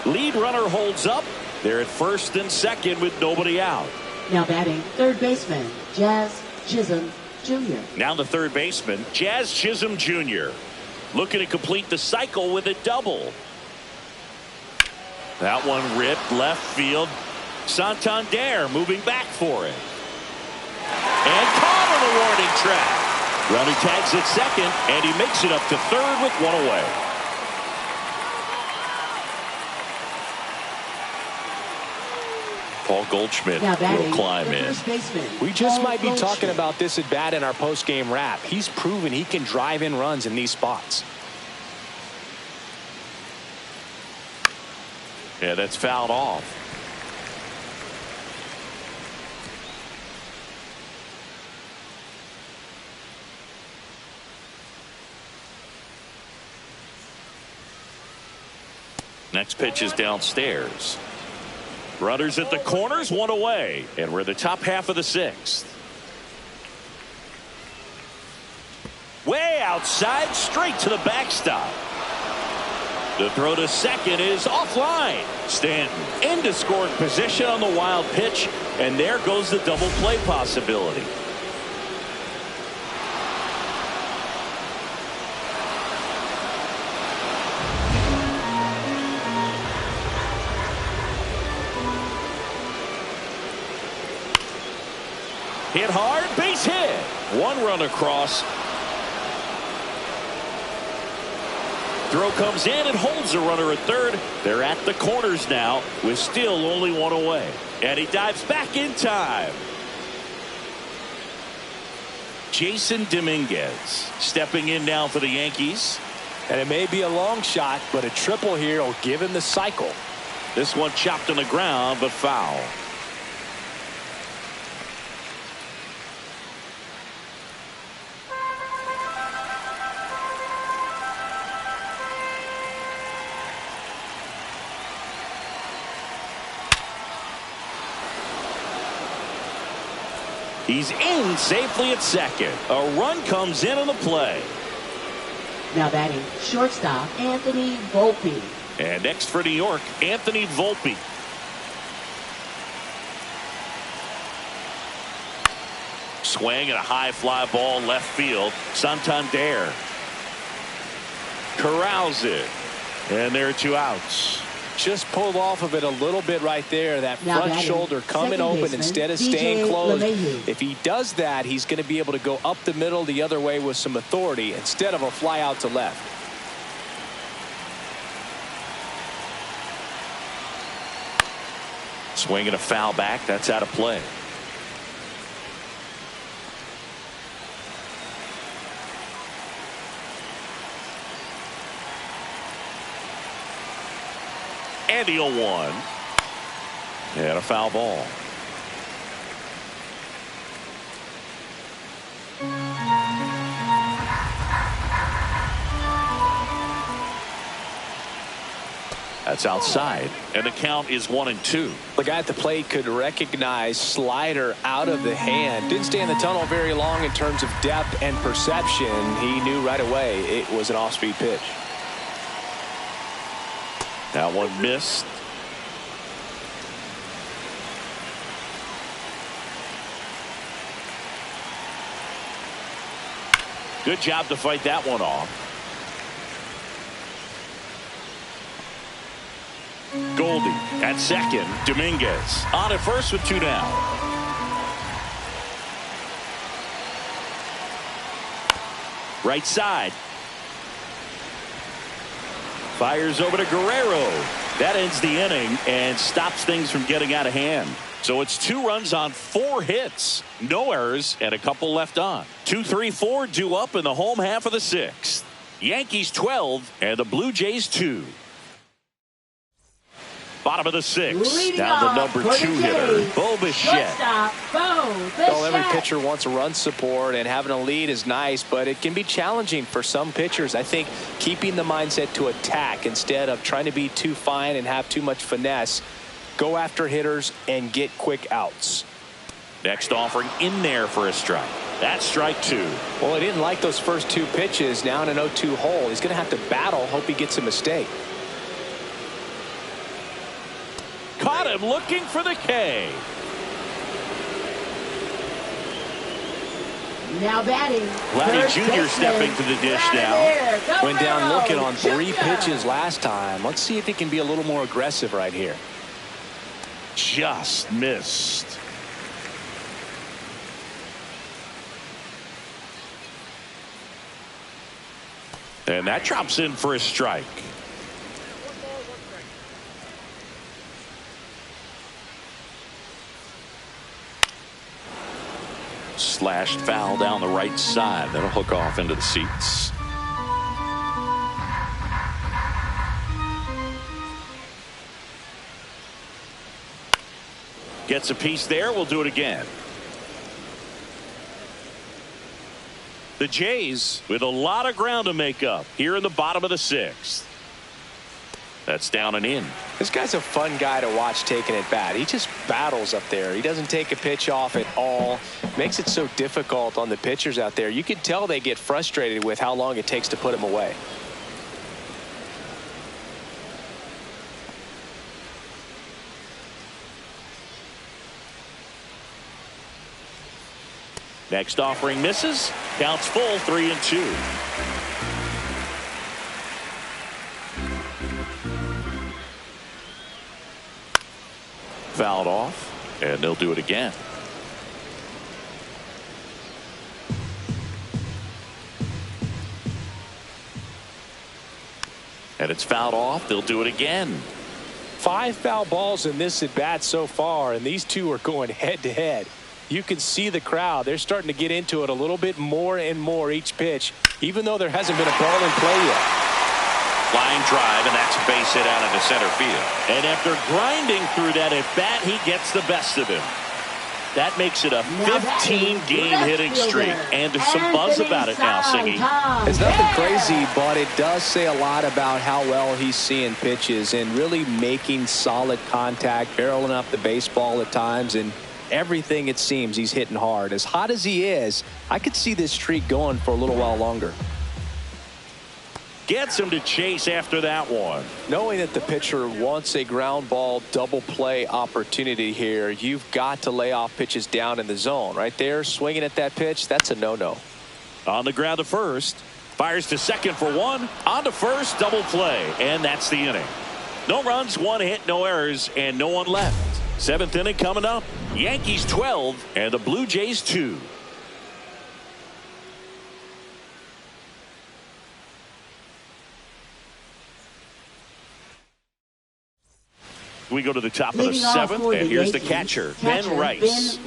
Lead runner holds up. They're at first and second with nobody out. Now batting, third baseman, Jazz Chisholm Jr. Now the third baseman, Jazz Chisholm Jr. Looking to complete the cycle with a double. That one ripped left field. Santander moving back for it. And caught on the warning track. Runner tags at second, and he makes it up to third with one away. Paul Goldschmidt will climb in. We just might be talking about this at bat in our post-game wrap. He's proven he can drive in runs in these spots. Yeah, that's fouled off. Next pitch is downstairs. Runners at the corners, one away, and we're the top half of the 6th. Way outside, straight to the backstop. The throw to second is offline. Stanton into scoring position on the wild pitch, and there goes the double play possibility. Hit hard, base hit. One run across. Throw comes in and holds the runner at third. They're at the corners now with still only one away. And he dives back in time. Jason Dominguez stepping in now for the Yankees. And it may be a long shot, but a triple here will give him the cycle. This one chopped on the ground, but foul. He's in safely at second. A run comes in on the play. Now batting, shortstop, Anthony Volpe. And next for New York, Anthony Volpe. swing and a high fly ball left field. Santander corrals it, and there are 2 outs. Just pulled off of it a little bit right there. That Now front batting, shoulder coming second open baseman, instead of DJ staying closed. LeMahieu. If he does that, he's going to be able to go up the middle the other way with some authority instead of a fly out to left. Swing and a foul back. That's out of play. And the 0-1. And a foul ball. That's outside, and the count is 1-2. The guy at the plate could recognize slider out of the hand. Didn't stay in the tunnel very long in terms of depth and perception. He knew right away it was an off-speed pitch. That one missed. Good job to fight that one off. Goldie at second. Dominguez on at first with 2 down. Right side. Fires over to Guerrero. That ends the inning and stops things from getting out of hand. So it's 2 runs on 4 hits. No errors and a couple left on. 2, 3, 4 due up in the home half of the 6th. Yankees 12 and the Blue Jays 2. Bottom of the 6th. Leading Now the off number for 2 the hitter, Jays, Bo Bichette. shortstop, Bo Well, every Bichette. pitcher wants a run support, and having a lead is nice, but it can be challenging for some pitchers. I think keeping the mindset to attack instead of trying to be too fine and have too much finesse. Go after hitters and get quick outs. Next offering in there for a strike. That's strike 2. Well, he didn't like those first 2 pitches. Now in an 0-2 hole, he's going to have to battle. Hope he gets a mistake. Caught him looking for the K. Now batting. Vladdy first Jr. baseman, stepping to the dish now. Vladimir Went down Guerrero looking on 3 Jr. pitches last time. Let's see if he can be a little more aggressive right here. Just missed. And that drops in for a strike. 1 ball, 1 strike. Slashed foul down the right side. That'll hook off into the seats. Gets a piece there. We'll do it again. The Jays with a lot of ground to make up here in the bottom of the 6th. That's down and in. This guy's a fun guy to watch taking at bat. He just battles up there. He doesn't take a pitch off at all. Makes it so difficult on the pitchers out there. You can tell they get frustrated with how long it takes to put him away. Next offering misses. Counts full, 3-2. Fouled off, and they'll do it again. And it's fouled off. They'll do it again. 5 foul balls in this at bat so far, and these two are going head to head. You can see the crowd. They're starting to get into it a little bit more and more each pitch, even though there hasn't been a ball in play yet. Line drive, and that's a base hit out into center field. And after grinding through that at bat, he gets the best of him. That makes it a 15-game hitting streak, and there's some buzz about it now, Singy. It's nothing crazy, but it does say a lot about how well he's seeing pitches and really making solid contact, barreling up the baseball at times, and everything it seems he's hitting hard. As hot as he is, I could see this streak going for a little while longer. Gets him to chase after that one. Knowing that the pitcher wants a ground ball double play opportunity here, you've got to lay off pitches down in the zone. Right there, swinging at that pitch, that's a no-no. On the ground to first. Fires to second for one. On to first, double play. And that's the inning. No runs, one hit, no errors, and no one left. Seventh inning coming up. Yankees 12 and the Blue Jays 2. We go to the top of the seventh, and here's the catcher, Ben Rice.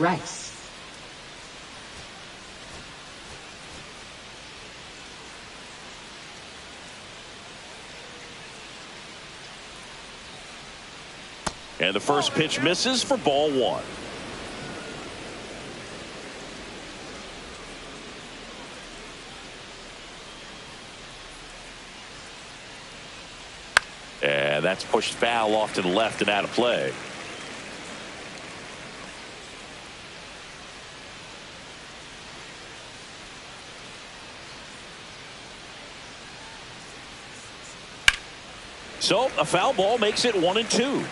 And the first pitch misses for ball one. And that's pushed foul off to the left and out of play. So a foul ball makes it 1-2.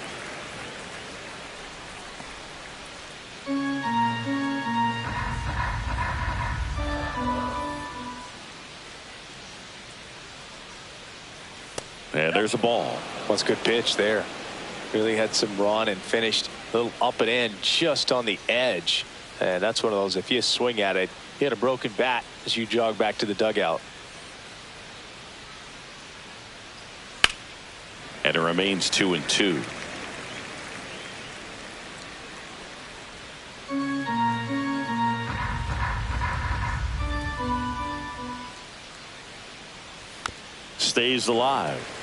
And there's a ball. That's a good pitch there. Really had some run and finished a little up and in just on the edge. And that's one of those, if you swing at it, you hit a broken bat as you jog back to the dugout. And it remains 2-2. Stays alive.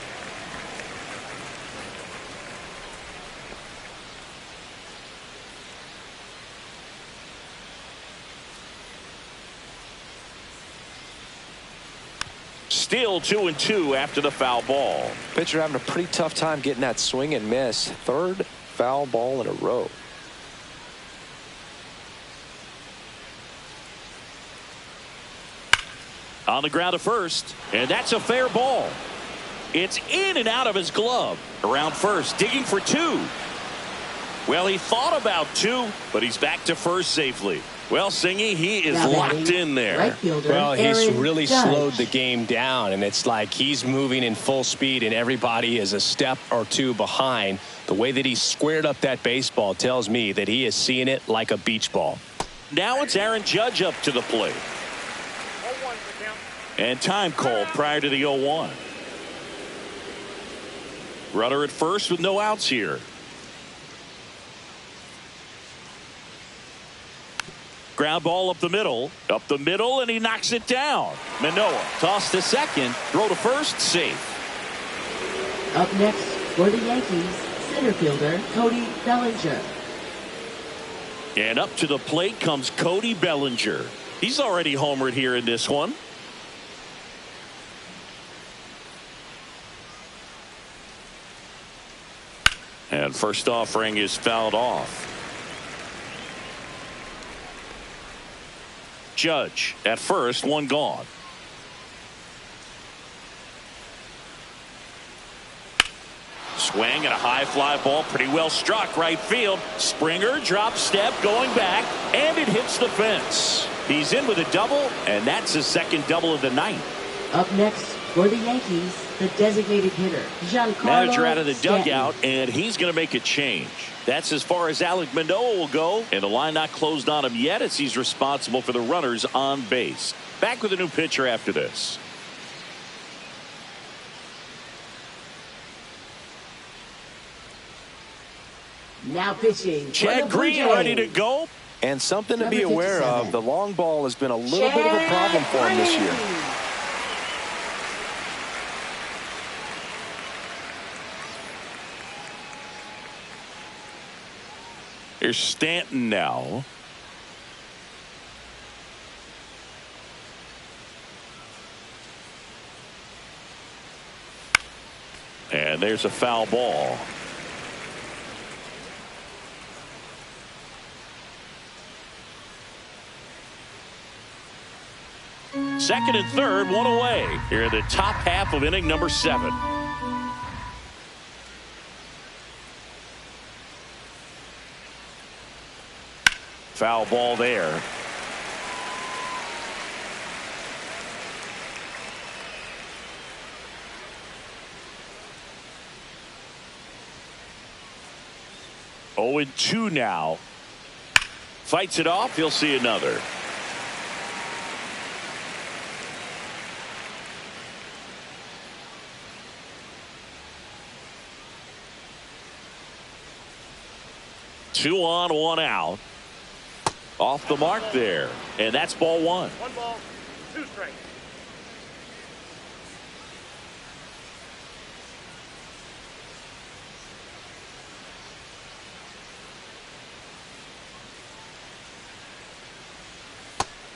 Still 2-2 after the foul ball. Pitcher having a pretty tough time getting that swing and miss. Third foul ball in a row. On the ground to first, and that's a fair ball. It's in and out of his glove. Around first, digging for two. Well, he thought about two, but he's back to first safely. Well, Singy, he is locked in there. Right fielder, well, he's Aaron really Judge. slowed the game down, and it's like he's moving in full speed, and everybody is a step or two behind. The way that he squared up that baseball tells me that he is seeing it like a beach ball. Now it's Aaron Judge up to the plate. 0-1 the count. And time called prior to the 0-1. Runner at first with no outs here. Ground ball up the middle, and he knocks it down. Manoah toss to second, throw to first, safe. Up next for the Yankees, center fielder Cody Bellinger. And up to the plate comes Cody Bellinger. He's already homered here in this one. And first offering is fouled off. Judge at first, one gone. Swing and a high fly ball, pretty well struck right field. Springer drop step going back, and it hits the fence. He's in with a double, and that's his second double of the night. Up next for the Yankees, the designated hitter Giancarlo Manager out of the Stanton. dugout, and he's going to make a change. That's as far as Alek Manoah will go, and the line not closed on him yet as he's responsible for the runners on base. Back with a new pitcher after this. Now pitching. Chad Green ready to go. And something to Number be aware 57. of, the long ball has been a little bit of a problem for him this year. Here's Stanton now. And there's a foul ball. Second and third, one away. Here in the top half of inning number 7. Foul ball there. Oh, and 2 now. Fights it off. He'll see another. Two on, 1 out. Off the mark there. And that's ball 1. 1 ball, 2 strikes.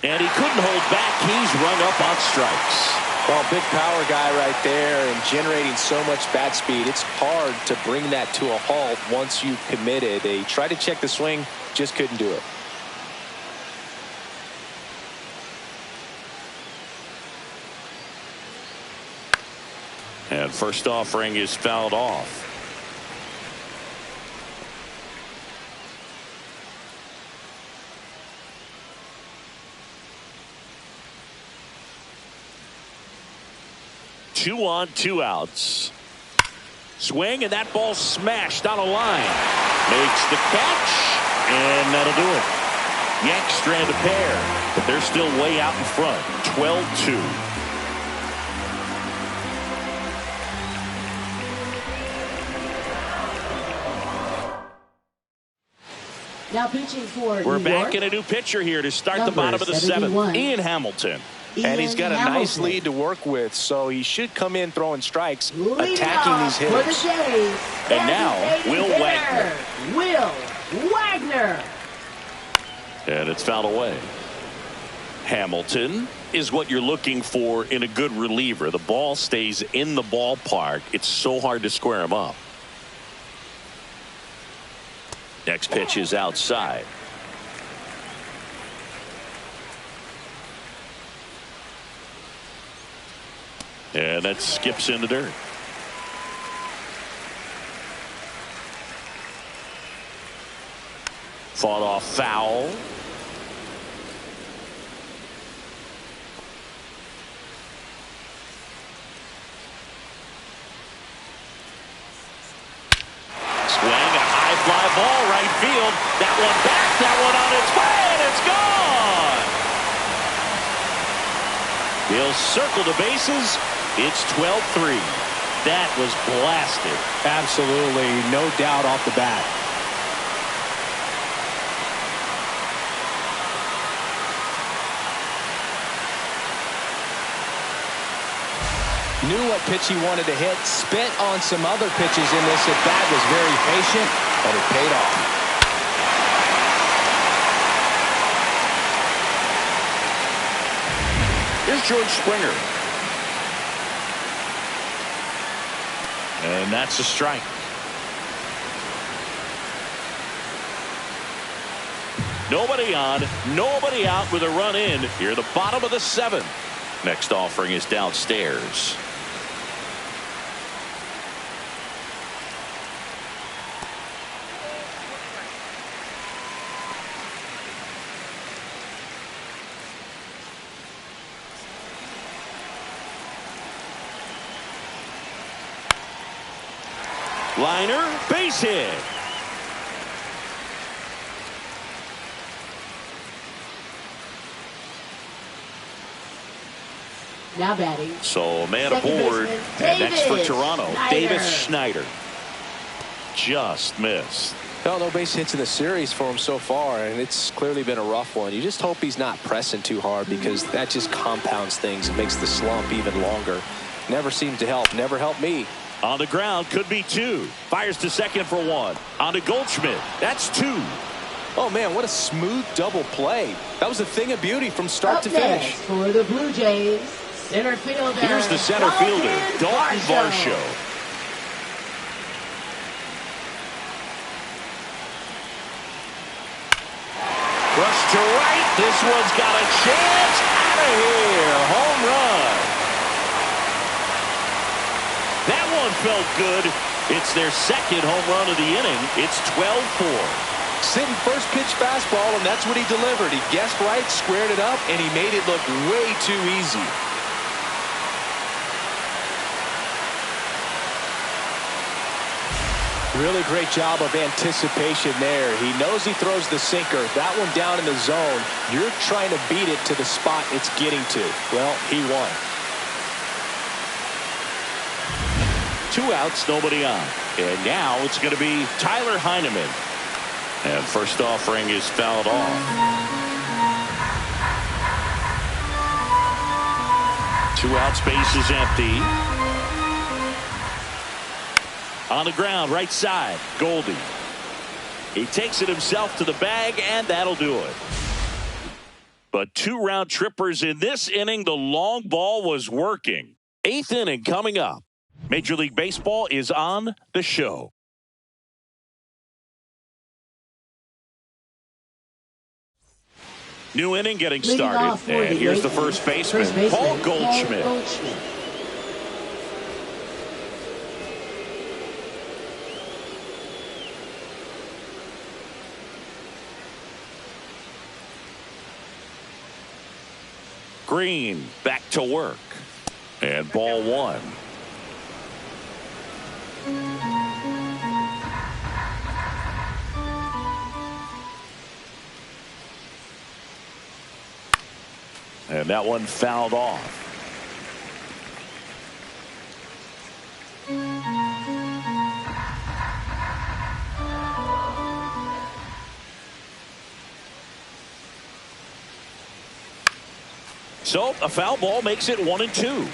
And he couldn't hold back. He's rung up on strikes. Well, big power guy right there and generating so much bat speed. It's hard to bring that to a halt once you've committed. They tried to check the swing, just couldn't do it. And first offering is fouled off. Two on, 2 outs. Swing, and that ball smashed on a line. Makes the catch, and that'll do it. Yanks strand a pair, but they're still way out in front. 12-2. Now pitching for We're New back York. in a new pitcher here to start the Number bottom of the 71. 7th. Ian Hamilton. And he's got a Hamilton. nice lead to work with, so he should come in throwing strikes, Leading attacking off these for the hitters. Jays, And now, designated Will hitter, Wagner. Will Wagner. And it's fouled away. Hamilton is what you're looking for in a good reliever. The ball stays in the ballpark. It's so hard to square him up. Next pitch is outside. And that skips in the dirt. Fought off foul. Swing, a high fly ball right field. That one back, that one on its way, and it's gone. He'll circle the bases. It's 12-3. That was blasted. Absolutely, no doubt off the bat. Knew what pitch he wanted to hit, spent on some other pitches in this at-bat, was very patient, and it paid off. Here's George Springer. And that's a strike. Nobody on, nobody out with a run in here at the bottom of the 7th. Next offering is downstairs. Liner, base hit. Now batting. So a man Second aboard. baseman, And next for Davis Toronto, Schneider. Davis Schneider. Just missed. Well, no base hits in the series for him so far, and it's clearly been a rough one. You just hope he's not pressing too hard, because that just compounds things and makes the slump even longer. Never seems to help. Never helped me. On the ground, could be 2. Fires to second for 1. On to Goldschmidt. That's 2. Oh, man, what a smooth double play. That was a thing of beauty from start Up to finish. next for the Blue Jays, center fielder. Here's the center fielder, Dalton Varsho. Rush to right. This one's got a chance. Out of here. Home home run. That one felt good. It's their second home run of the inning. It's 12-4. Sitting first pitch fastball, and that's what he delivered. He guessed right, squared it up, and he made it look way too easy. Really great job of anticipation there. He knows he throws the sinker. That one down in the zone. You're trying to beat it to the spot it's getting to. Well, he won. 2 outs, nobody on. And now it's going to be Tyler Heineman. And first offering is fouled off. 2 outs, base is empty. On the ground, right side, Goldie. He takes it himself to the bag, and that'll do it. But 2 round trippers in this inning. The long ball was working. 8th inning coming up. Major League Baseball is on the show. New inning getting started. And here's the first baseman, Paul Goldschmidt. Green back to work. And ball 1. And that one fouled off. So a foul ball makes it 1-2.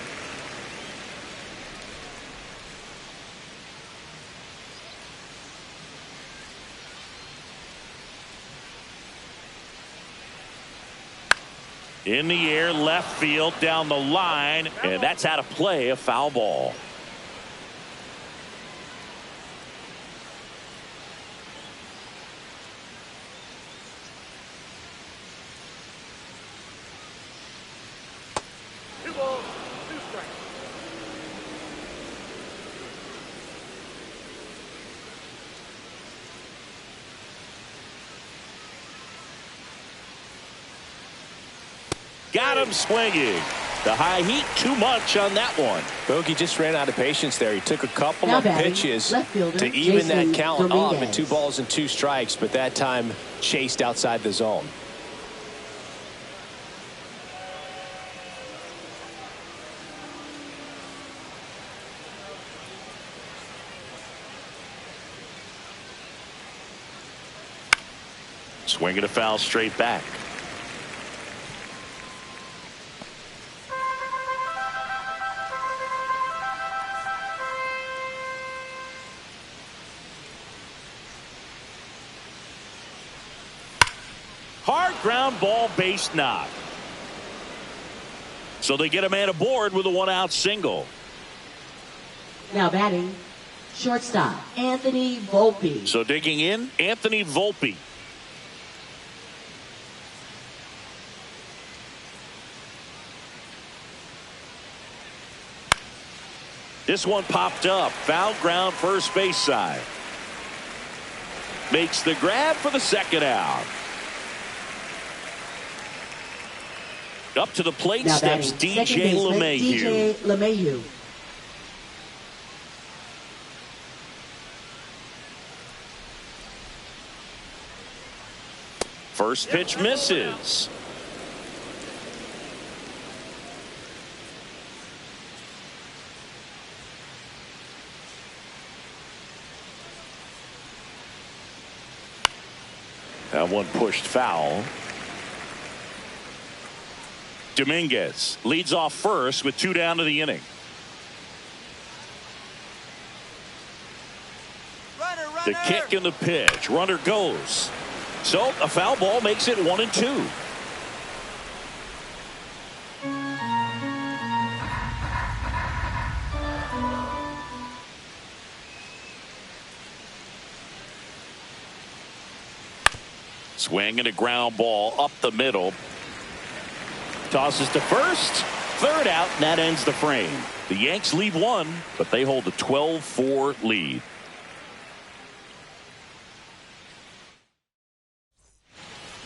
In the air, left field, down the line, and that's out of play, a foul ball. Got him swinging. The high heat, too much on that one. Bogey just ran out of patience there. He took a couple of pitches to even that count off at 2 balls and 2 strikes, but that time chased outside the zone. Swinging a foul straight back. Hard ground ball, base knock. So they get a man aboard with a 1-out single. Now batting, shortstop, Anthony Volpe. So digging in, Anthony Volpe. This one popped up. Foul ground, first base side. Makes the grab for the 2nd out. Up to the plate now steps DJ LeMahieu. First pitch misses. That one pushed foul. Dominguez leads off first with 2 down to the inning. The kick and the pitch. Runner goes. So a foul ball makes it 1-2. Swing and a ground ball up the middle. Tosses to first, Third out, and that ends the frame. The Yanks lead one, but they hold a 12-4 lead.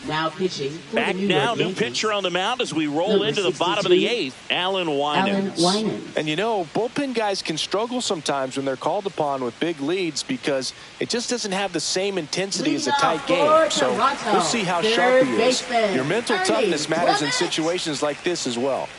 Now pitching for Back the now, new Yankees. Pitcher on the mound as we roll Number into the bottom of 62, the eighth, Alan Winans. And you know, bullpen guys can struggle sometimes when they're called upon with big leads because it just doesn't have the same intensity as a tight game. So we'll see how sharp he is. Your mental toughness matters in situations like this as well.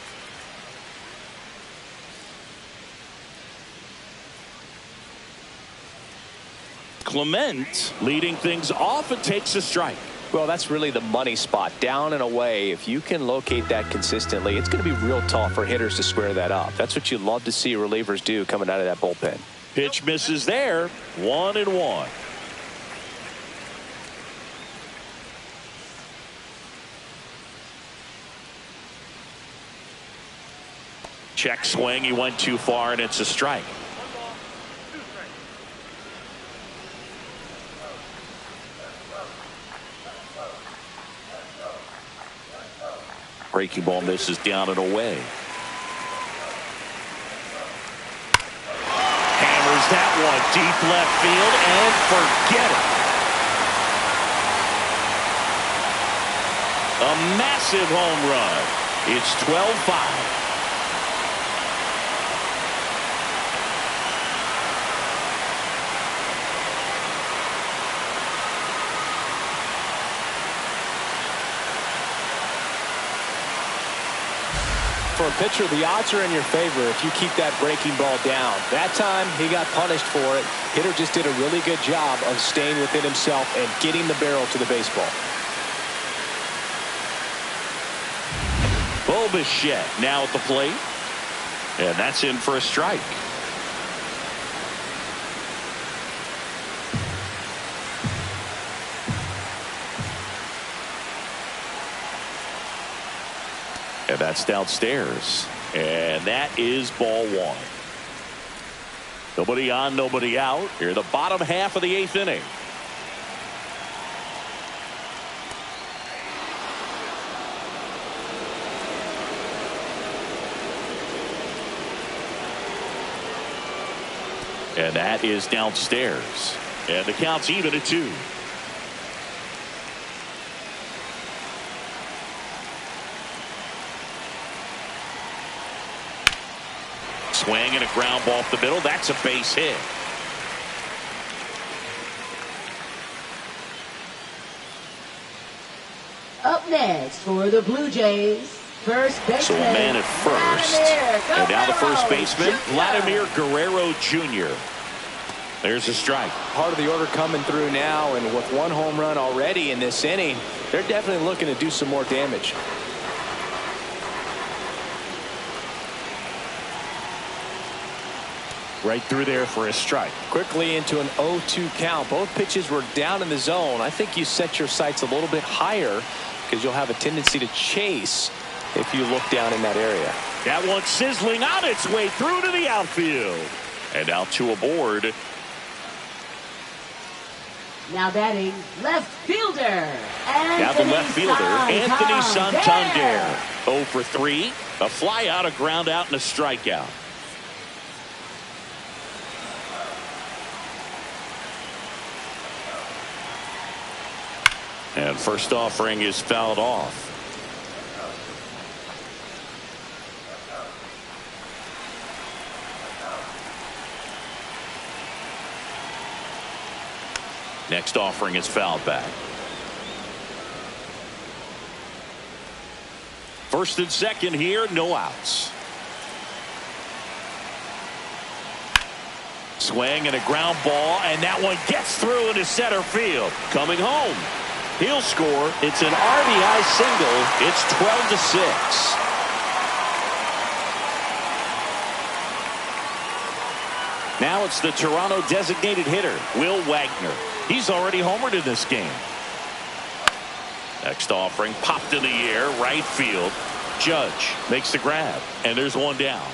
Clement leading things off and takes a strike. Well, that's really the money spot, down and away. If you can locate that consistently, it's going to be real tough for hitters to square that up. That's what you love to see relievers do coming out of that bullpen. Pitch misses there, 1-1. Check swing, he went too far, and it's a strike. Breaking ball misses down and away. Hammers that one deep left field and forget it. A massive home run. It's 12-5. For a pitcher, the odds are in your favor if you keep that breaking ball down. That time, he got punished for it. Hitter just did a really good job of staying within himself and getting the barrel to the baseball. Bichette now at the plate. And that's in for a strike. And that's downstairs. And that is ball one. Nobody on, nobody out. Here in the bottom half of the eighth inning. And that is downstairs. And the count's even at 2. Swing and a ground ball off the middle. That's a base hit. Up next for the Blue Jays, first baseman. So a man at first. And now the first baseman, Vladimir Guerrero Jr. There's a strike. Part of the order coming through now, and with one home run already in this inning, they're definitely looking to do some more damage. Right through there for a strike. Quickly into an 0-2 count. Both pitches were down in the zone. I think you set your sights a little bit higher because you'll have a tendency to chase if you look down in that area. That one sizzling on its way through to the outfield. And out to aboard. Now batting left fielder. Now the left fielder, Anthony Santander. 0 for 3. A fly out, a ground out, and a strikeout. And first offering is fouled off. Next offering is fouled back. First and second here, no outs. Swing and a ground ball, and that one gets through into center field. Coming home. He'll score. It's an RBI single. It's 12-6. Now it's the Toronto designated hitter, Will Wagner. He's already homered in this game. Next offering popped in the air, right field. Judge makes the grab, and there's one down.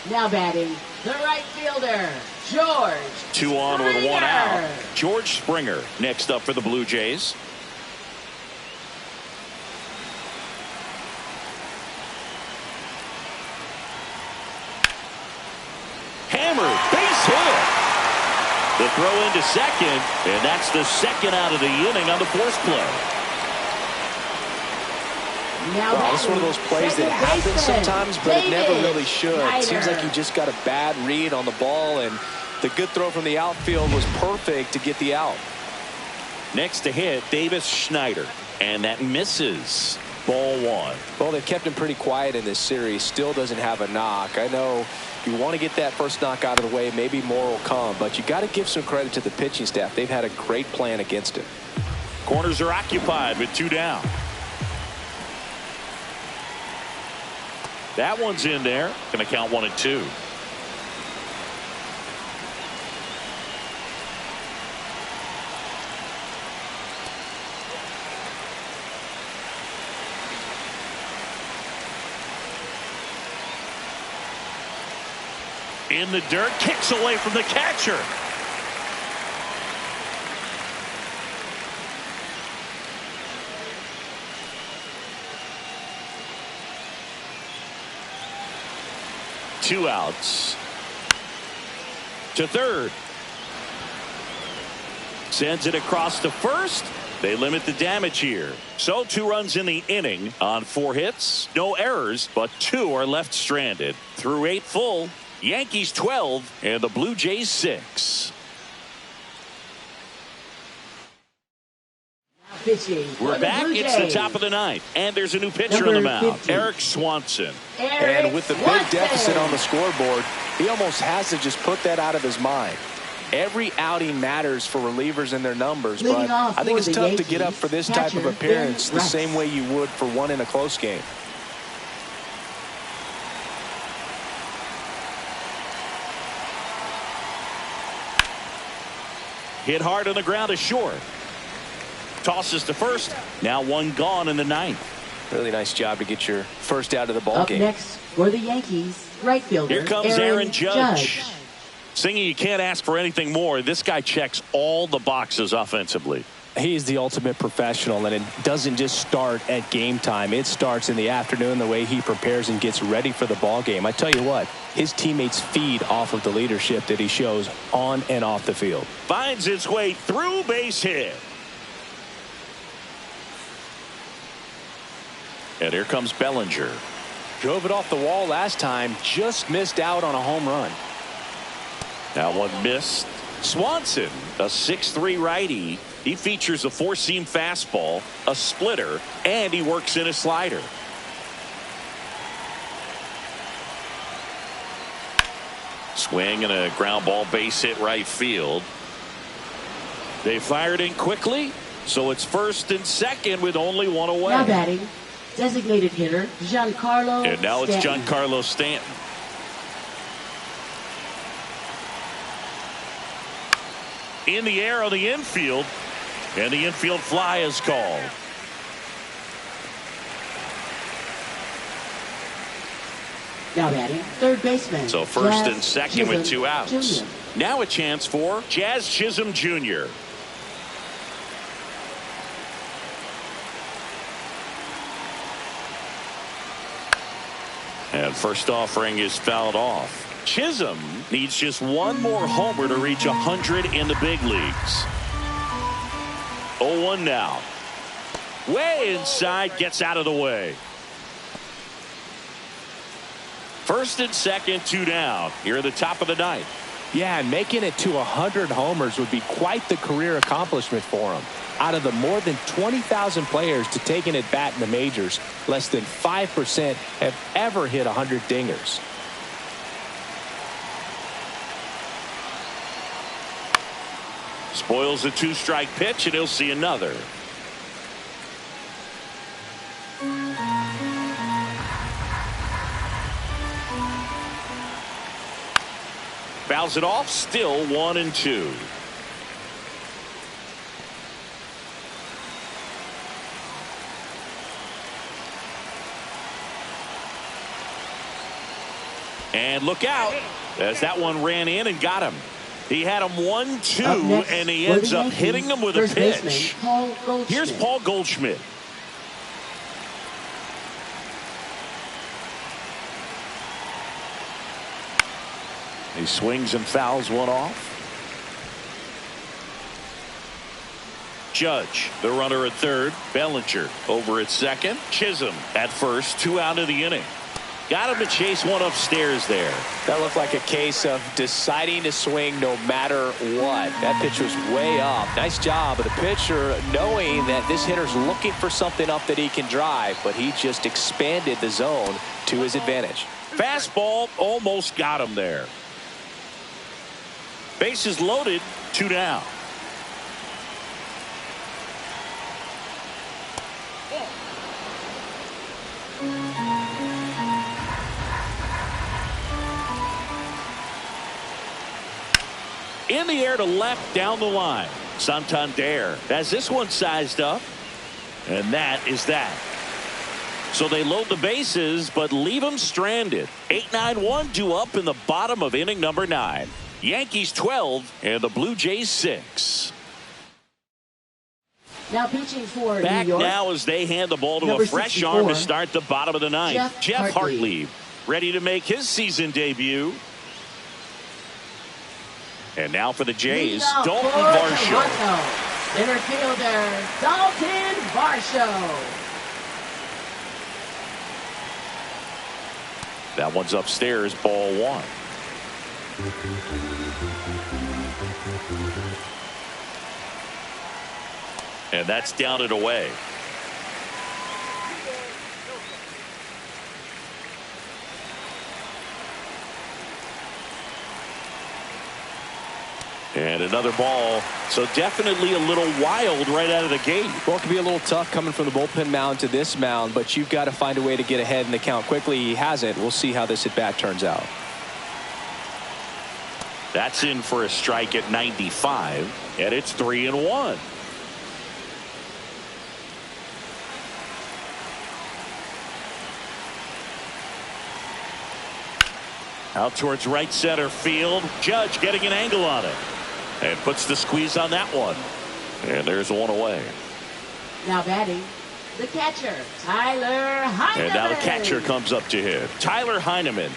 Now batting the right fielder, George 2 on with 1 out. George Springer next up for the Blue Jays. Hammered, base hit. The throw into second, and that's the second out of the inning on the force play. Wow, it's one of those plays that happens sometimes, but it never really should. It seems like he just got a bad read on the ball, and the good throw from the outfield was perfect to get the out. Next to hit, Davis Schneider, and that misses. Ball one. Well, they've kept him pretty quiet in this series. Still doesn't have a knock. I know you want to get that first knock out of the way. Maybe more will come, but you got to give some credit to the pitching staff. They've had a great plan against him. Corners are occupied with 2 down. That one's in there. Going to count 1-2. In the dirt, kicks away from the catcher. Two outs. To third. Sends it across to first. They limit the damage here. So 2 runs in the inning on 4 hits. No errors, but 2 are left stranded. Through 8 full, Yankees 12 and the Blue Jays 6. We're back. It's the top of the ninth, and there's a new pitcher on the mound, Eric Swanson. And with the big deficit on the scoreboard, he almost has to just put that out of his mind. Every outing matters for relievers and their numbers, but I think it's tough to get up for this type of appearance the same way you would for one in a close game. Hit hard on the ground to short. Tosses to first. Now 1 gone in the ninth. Really nice job to get your first out of the ball game. Up next for the Yankees, right fielder Here comes Aaron Judge. Singing, you can't ask for anything more. This guy checks all the boxes offensively. He's the ultimate professional, and it doesn't just start at game time. It starts in the afternoon, the way he prepares and gets ready for the ball game. I tell you what, his teammates feed off of the leadership that he shows on and off the field. Finds its way through, base hit. And here comes Bellinger. Drove it off the wall last time, just missed out on a home run. That one missed. Swanson, a 6'3" righty. He features a 4-seam fastball, a splitter, and he works in a slider. Swing and a ground ball, base hit right field. They fired in quickly, so it's first and second with only 1 away. Now batting, designated hitter Giancarlo And now it's Stanton. Giancarlo Stanton. In the air on the infield, and the infield fly is called. Now batting, third baseman. So first Jazz and second Chisholm with 2 outs. Jr. Now a chance for Jazz Chisholm Jr. And first offering is fouled off. Chisholm needs just 1 more homer to reach 100 in the big leagues. 0-1 now. Way inside, gets out of the way. First and second, 2 down. Here at the top of the ninth. Yeah, and making it to 100 homers would be quite the career accomplishment for him. Out of the more than 20,000 players to take an at-bat in the majors, less than 5% have ever hit 100 dingers. Spoils a 2-strike pitch, and he'll see another. Fouls it off, still 1-2. And look out, as that one ran in and got him. He had him 1-2, and he ends up hitting him with a pitch. Here's Paul Goldschmidt. He swings and fouls one off. Judge, the runner at third. Bellinger over at second. Chisholm at first. 2 out of the inning. Got him to chase one upstairs there. That looked like a case of deciding to swing no matter what. That pitch was way up. Nice job of the pitcher knowing that this hitter's looking for something up that he can drive, but he just expanded the zone to his advantage. Fastball almost got him there. Bases loaded, 2 down. In the air to left down the line. Santander has this one sized up. And that is that. So they load the bases but leave them stranded. 8-9-1 due up in the bottom of inning number 9. Yankees 12 and the Blue Jays 6. Now pitching for Back New York. now as they hand the ball to Number a fresh 64, arm to start the bottom of the 9th. Jeff Hartley. Hartley ready to make his season debut. And now for the Jays, Dalton Varsho. Center fielder, Dalton Varsho. That one's upstairs, ball 1. And that's down and away. And another ball. So definitely a little wild right out of the gate. Well, it can be a little tough coming from the bullpen mound to this mound, but you've got to find a way to get ahead in the count quickly. He hasn't. We'll see how this at bat turns out. That's in for a strike at 95, and it's 3-1. Out towards right center field. Judge getting an angle on it. And puts the squeeze on that one. And there's one away. Now batting, the catcher, Tyler Heineman. And now the catcher comes up to hit. Tyler Heineman.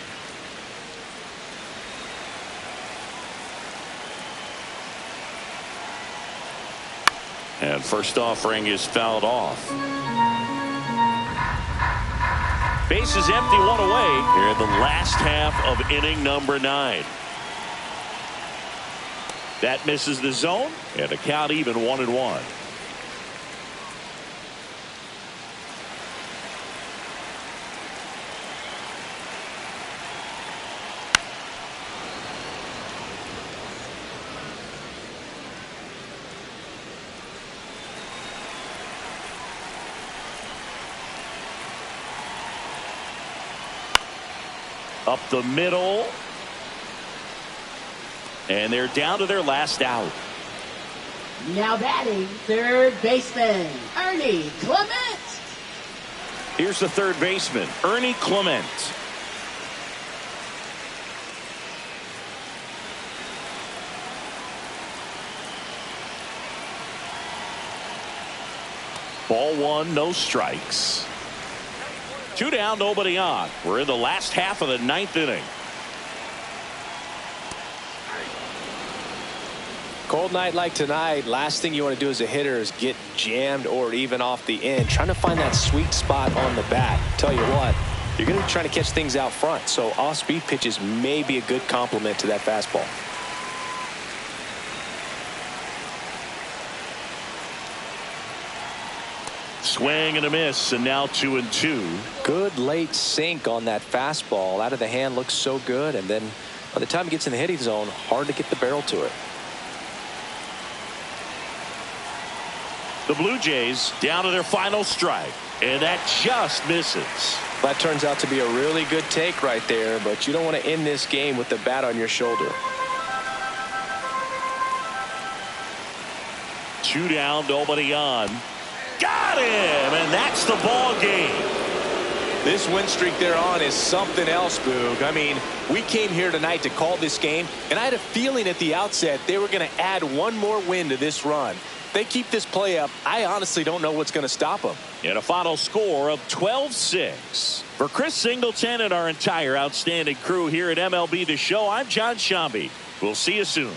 And first offering is fouled off. Bases empty, one away here in the last half of inning number 9. That misses the zone, and the count even 1-1. Up the middle. And they're down to their last out. Now batting, third baseman, Ernie Clement. Here's the third baseman, Ernie Clement. Ball 1, no strikes. 2 down, nobody on. We're in the last half of the 9th inning. Cold night like tonight, last thing you want to do as a hitter is get jammed or even off the end. Trying to find that sweet spot on the bat. Tell you what, you're going to be trying to catch things out front, so off-speed pitches may be a good complement to that fastball. Swing and a miss, and now 2-2. Good late sink on that fastball. Out of the hand looks so good, and then by the time it gets in the hitting zone, hard to get the barrel to it. The Blue Jays down to their final strike, and that just misses. That turns out to be a really good take right there, but you don't want to end this game with the bat on your shoulder. 2 down, nobody on. Got him, and that's the ball game. This win streak they're on is something else, Boog. I mean, we came here tonight to call this game, and I had a feeling at the outset they were going to add one more win to this run. they keep this play up, I honestly don't know what's going to stop them. And a final score of 12-6. For Chris Singleton and our entire outstanding crew here at MLB The Show, I'm John Shambi. We'll see you soon.